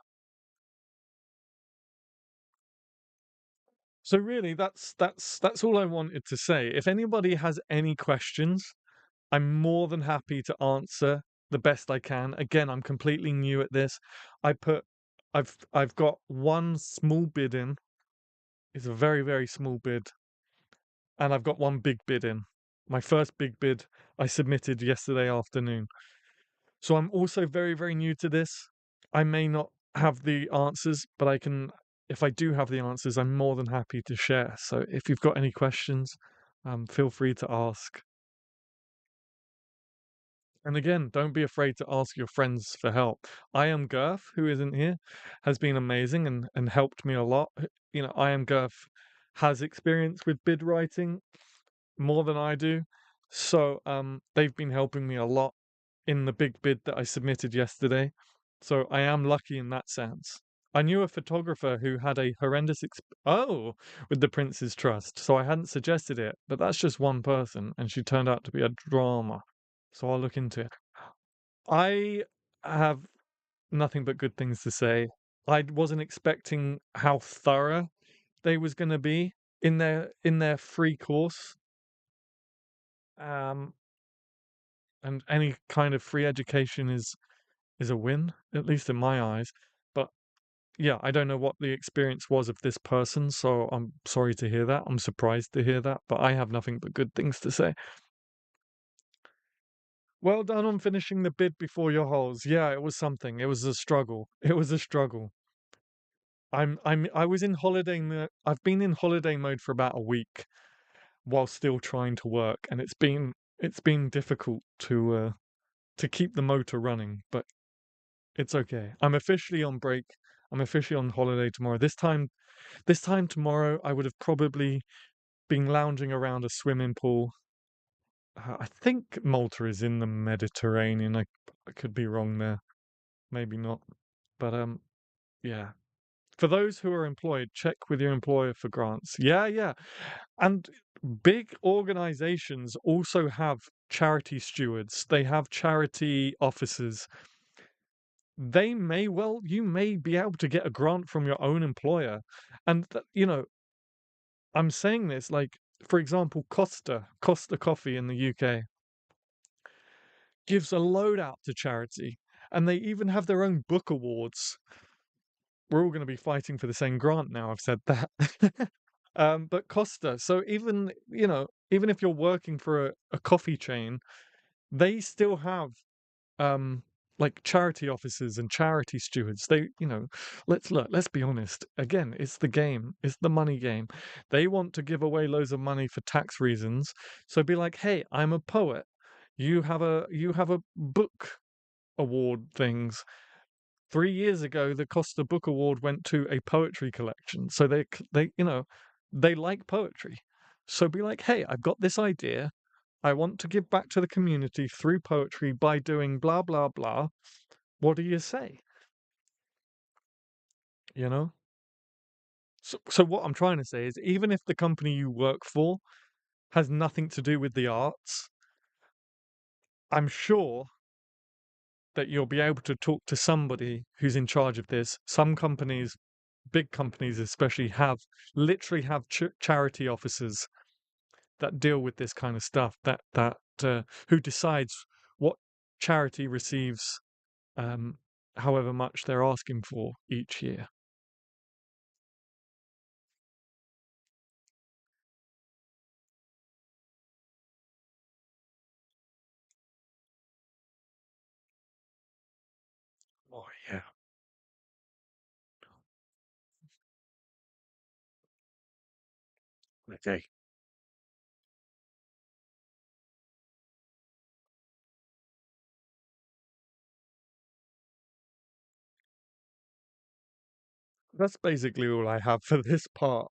So really, that's all I wanted to say. If anybody has any questions, I'm more than happy to answer the best I can. Again, I'm completely new at this. I put I've got one small bid in. It's a very, very small bid, and I've got one big bid in. My first big bid I submitted yesterday afternoon. So I'm also very, very new to this. I may not have the answers, but if I do have the answers, I'm more than happy to share. So if you've got any questions, feel free to ask. And again, don't be afraid to ask your friends for help. I am Girth, who isn't here, has been amazing and helped me a lot. I am Girth has experience with bid writing more than I do. So they've been helping me a lot in the big bid that I submitted yesterday. So I am lucky in that sense. I knew a photographer who had a horrendous with the Prince's Trust, so I hadn't suggested it, but that's just one person, and she turned out to be a drama. So I'll look into it. I have nothing but good things to say. I wasn't expecting how thorough they was going to be in their free course. Um, and any kind of free education is a win, at least in my eyes. But yeah, I don't know what the experience was of this person, so I'm sorry to hear that. I'm surprised to hear that, but I have nothing but good things to say. Well done on finishing the bid before your holes. Yeah, it was something. It was a struggle. It was a struggle. I was in I've been in holiday mode for about a week while still trying to work, and it's been difficult to keep the motor running, but it's okay. I'm officially on break. I'm officially on holiday tomorrow. This time tomorrow, I would have probably been lounging around a swimming pool. I think Malta is in the Mediterranean. I could be wrong there. Maybe not. But yeah. For those who are employed, check with your employer for grants. Yeah, yeah. And big organizations also have charity stewards. They have charity officers. You may be able to get a grant from your own employer. And I'm saying this like, for example, Costa Coffee in the UK gives a load out to charity, and they even have their own book awards. We're all going to be fighting for the same grant now. I've said that. But Costa, so even if you're working for a coffee chain, they still have um like charity officers and charity stewards. Let's be honest. Again, it's the game. It's the money game. They want to give away loads of money for tax reasons. So be like, hey, I'm a poet. You have a book award things. 3 years ago, the Costa Book Award went to a poetry collection. So they like poetry. So be like, hey, I've got this idea. I want to give back to the community through poetry by doing blah, blah, blah. What do you say? You know? So what I'm trying to say is, even if the company you work for has nothing to do with the arts, I'm sure that you'll be able to talk to somebody who's in charge of this. Some companies, big companies especially, literally have charity officers that deal with this kind of stuff. That who decides what charity receives um, however much they're asking for each year. Oh yeah. Okay. That's basically all I have for this part.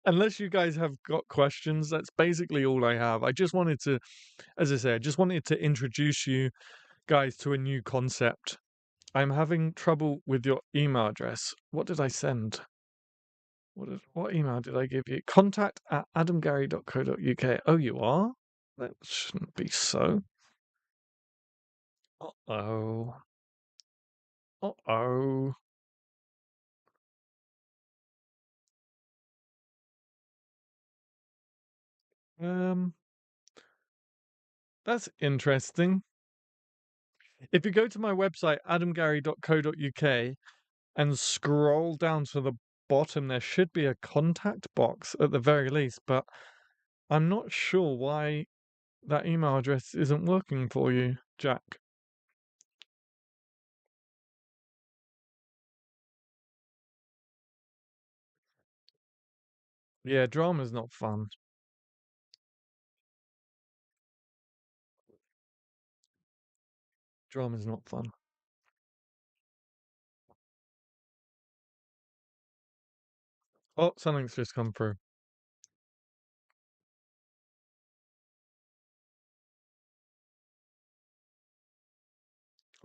Unless you guys have got questions, that's basically all I have. I just wanted to, as I say, I just wanted to introduce you guys to a new concept. I'm having trouble with your email address. What did I send? What email did I give you? Contact at adamgary.co.uk. Oh, you are? That shouldn't be so. Uh-oh. Uh-oh. Um, that's interesting. If you go to my website, adamgary.co.uk, and scroll down to the bottom, there should be a contact box at the very least, but I'm not sure why that email address isn't working for you, Jack. Yeah, drama's not fun. Drama's not fun. Oh, something's just come through.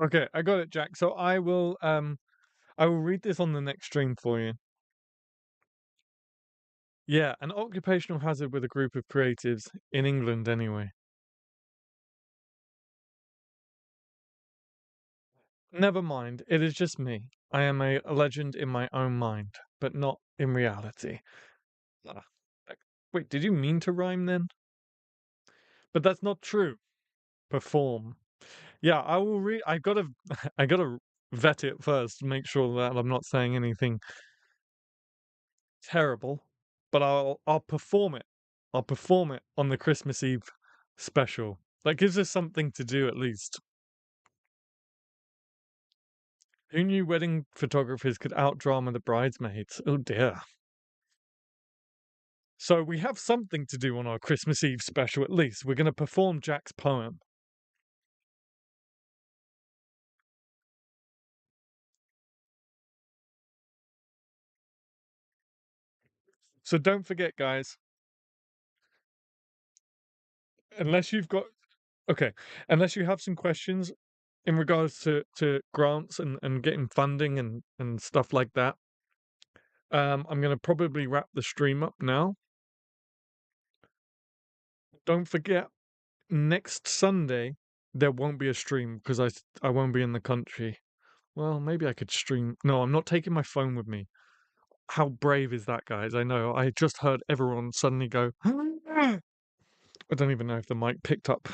Okay, I got it, Jack. So I will read this on the next stream for you. Yeah, an occupational hazard with a group of creatives in England anyway. Never mind, it is just me. I am a legend in my own mind, but not in reality. Ah, wait, did you mean to rhyme then? But that's not true. Perform. Yeah, I will I gotta I gotta vet it first to make sure that I'm not saying anything terrible, but I'll perform it. I'll perform it on the Christmas Eve special. That gives us something to do at least. Who knew wedding photographers could outdrama the bridesmaids? Oh dear. So we have something to do on our Christmas Eve special at least. We're going to perform Jack's poem. So don't forget, guys, unless you've got okay, unless you have some questions in regards to grants and getting funding and stuff like that, I'm going to probably wrap the stream up now. Don't forget, next Sunday there won't be a stream because I won't be in the country. Well, maybe I could stream. No, I'm not taking my phone with me. How brave is that, guys? I know. I just heard everyone suddenly go. I don't even know if the mic picked up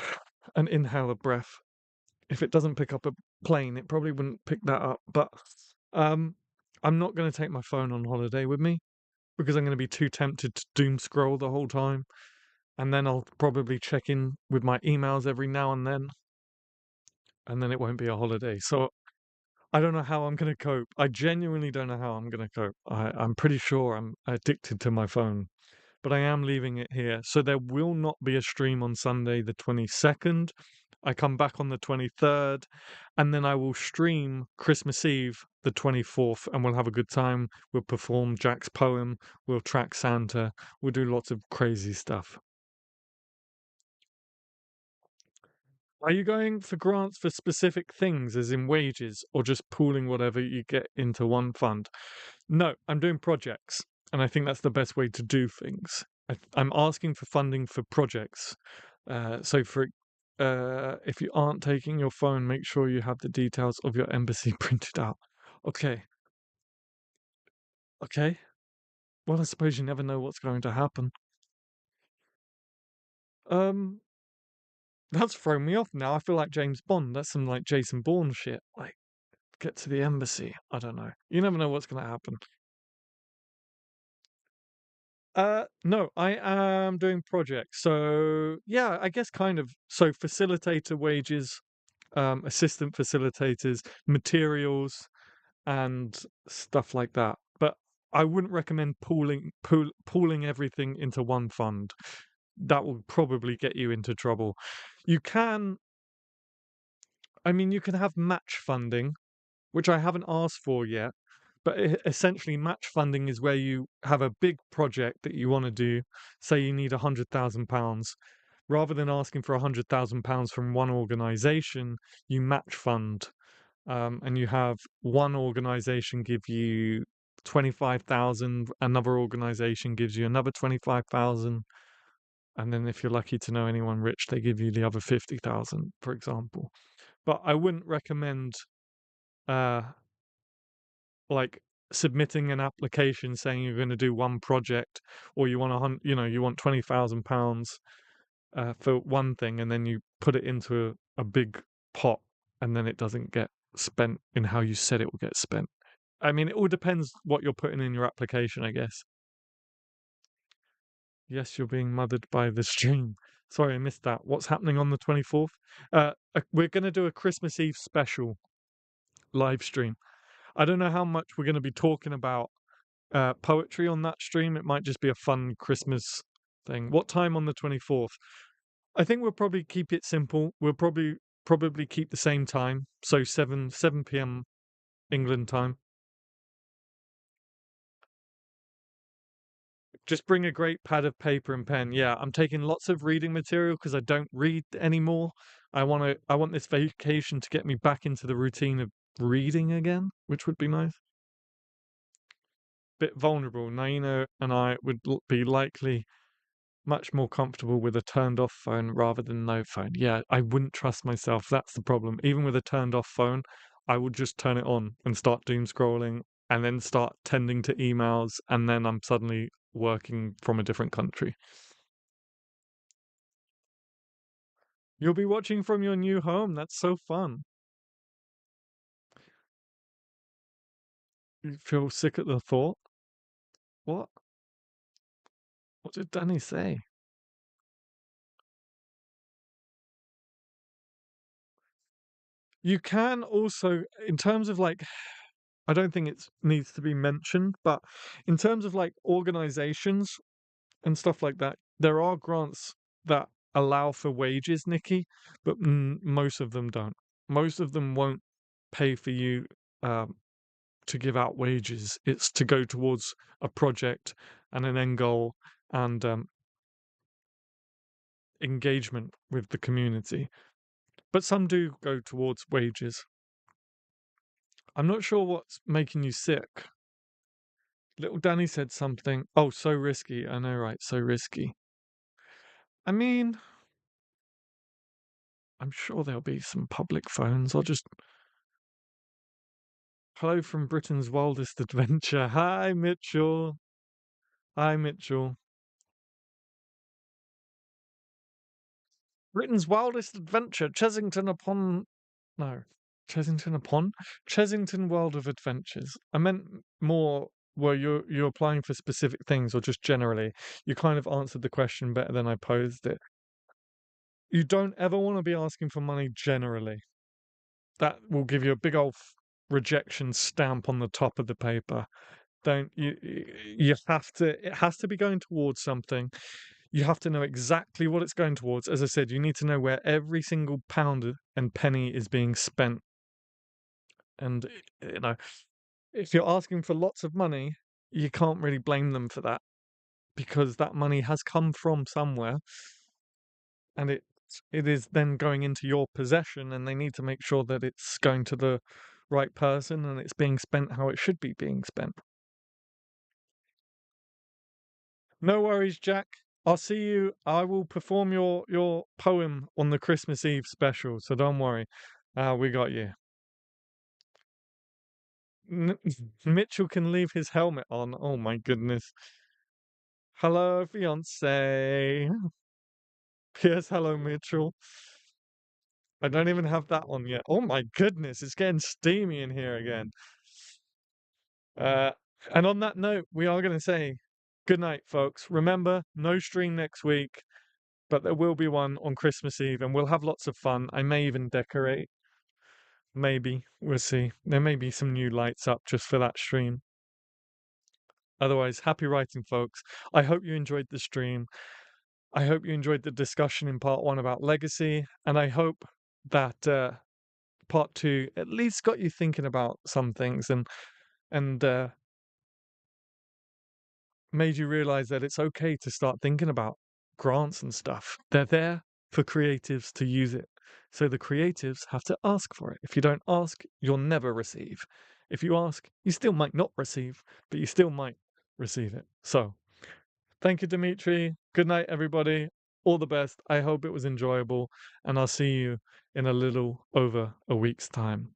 an inhale of breath. If it doesn't pick up a plane, it probably wouldn't pick that up. But um, I'm not going to take my phone on holiday with me because I'm going to be too tempted to doom scroll the whole time. And then I'll probably check in with my emails every now and then it won't be a holiday. So I don't know how I'm going to cope. I genuinely don't know how I'm going to cope. I'm pretty sure I'm addicted to my phone, but I am leaving it here. So there will not be a stream on Sunday, the 22nd. I come back on the 23rd, and then I will stream Christmas Eve, the 24th, and we'll have a good time. We'll perform Jack's poem, we'll track Santa, we'll do lots of crazy stuff. Are you going for grants for specific things, as in wages, or just pooling whatever you get into one fund? No, I'm doing projects, and I think that's the best way to do things. I'm asking for funding for projects. So, for if you aren't taking your phone, make sure you have the details of your embassy printed out. Okay, okay. Well, I suppose you never know what's going to happen. Um, That's thrown me off now. I feel like James Bond. That's some like Jason Bourne shit. Like, get to the embassy. I don't know. You never know what's gonna happen. No, I am doing projects. So yeah, I guess kind of. So facilitator wages, assistant facilitators, materials, and stuff like that. But I wouldn't recommend pooling everything into one fund. That will probably get you into trouble. You can, I mean, you can have match funding, which I haven't asked for yet. But essentially, match funding is where you have a big project that you want to do. Say you need £100,000. Rather than asking for £100,000 from one organization, you match fund, and you have one organization give you 25,000, another organization gives you another 25,000, and then if you're lucky to know anyone rich, they give you the other 50,000, for example. But I wouldn't recommend uh like submitting an application saying you're going to do one project, or you want you want £20,000 for one thing, and then you put it into a big pot, and then it doesn't get spent in how you said it will get spent. I mean, it all depends what you're putting in your application, I guess. Yes, you're being mothered by the stream. Sorry, I missed that. What's happening on the 24th? We're going to do a Christmas Eve special live stream. I don't know how much we're going to be talking about poetry on that stream. It might just be a fun Christmas thing. What time on the 24th? I think we'll probably keep it simple. We'll probably keep the same time, so 7 p.m. England time. Just bring a great pad of paper and pen. Yeah, I'm taking lots of reading material because I don't read anymore. I want this vacation to get me back into the routine of reading again, which would be nice. Bit vulnerable. Naina and I would be likely much more comfortable with a turned off phone rather than no phone. Yeah, I wouldn't trust myself. That's the problem. Even with a turned off phone, I would just turn it on and start doom scrolling and then start tending to emails, and then I'm suddenly working from a different country. You'll be watching from your new home. That's so fun. You feel sick at the thought? What? What did Danny say? You can also, in terms of like, I don't think it needs to be mentioned, but in terms of like organizations and stuff like that, there are grants that allow for wages, Nikki, but most of them don't. Most of them won't pay for you um, to give out wages. It's to go towards a project and an end goal, and engagement with the community. But some do go towards wages. I'm not sure what's making you sick. Little Danny said something. Oh, so risky. I know, right? So risky. I mean, I'm sure there'll be some public phones. I'll just. Hello from Britain's wildest adventure. Hi, Mitchell. Hi, Mitchell. Britain's wildest adventure, Chesington upon. No, Chesington upon? Chesington World of Adventures. I meant more where you're applying for specific things or just generally. You kind of answered the question better than I posed it. You don't ever want to be asking for money generally. That will give you a big old rejection stamp on the top of the paper. Don't you have to, it has to be going towards something. You have to know exactly what it's going towards. As I said, you need to know where every single pound and penny is being spent. And if you're asking for lots of money, you can't really blame them for that, because that money has come from somewhere, and it is then going into your possession, and they need to make sure that it's going to the right person and it's being spent how it should be being spent. No worries, Jack. I'll see you. I will perform your poem on the Christmas Eve special, so don't worry. We got you. Mitchell can leave his helmet on. Oh my goodness. Hello, fiance. Yes, hello, Mitchell. I don't even have that one yet. Oh my goodness, it's getting steamy in here again. Uh, and on that note, we are going to say good night, folks. Remember, no stream next week, but there will be one on Christmas Eve, and we'll have lots of fun. I may even decorate. Maybe. We'll see. There may be some new lights up just for that stream. Otherwise, happy writing, folks. I hope you enjoyed the stream. I hope you enjoyed the discussion in part one about legacy, and I hope that part two at least got you thinking about some things and made you realize that it's okay to start thinking about grants and stuff. They're there for creatives to use it. So the creatives have to ask for it. If you don't ask, you'll never receive. If you ask, you still might not receive, but you still might receive it. So thank you, Dimitri. Good night, everybody. All the best. I hope it was enjoyable, and I'll see you in a little over a week's time.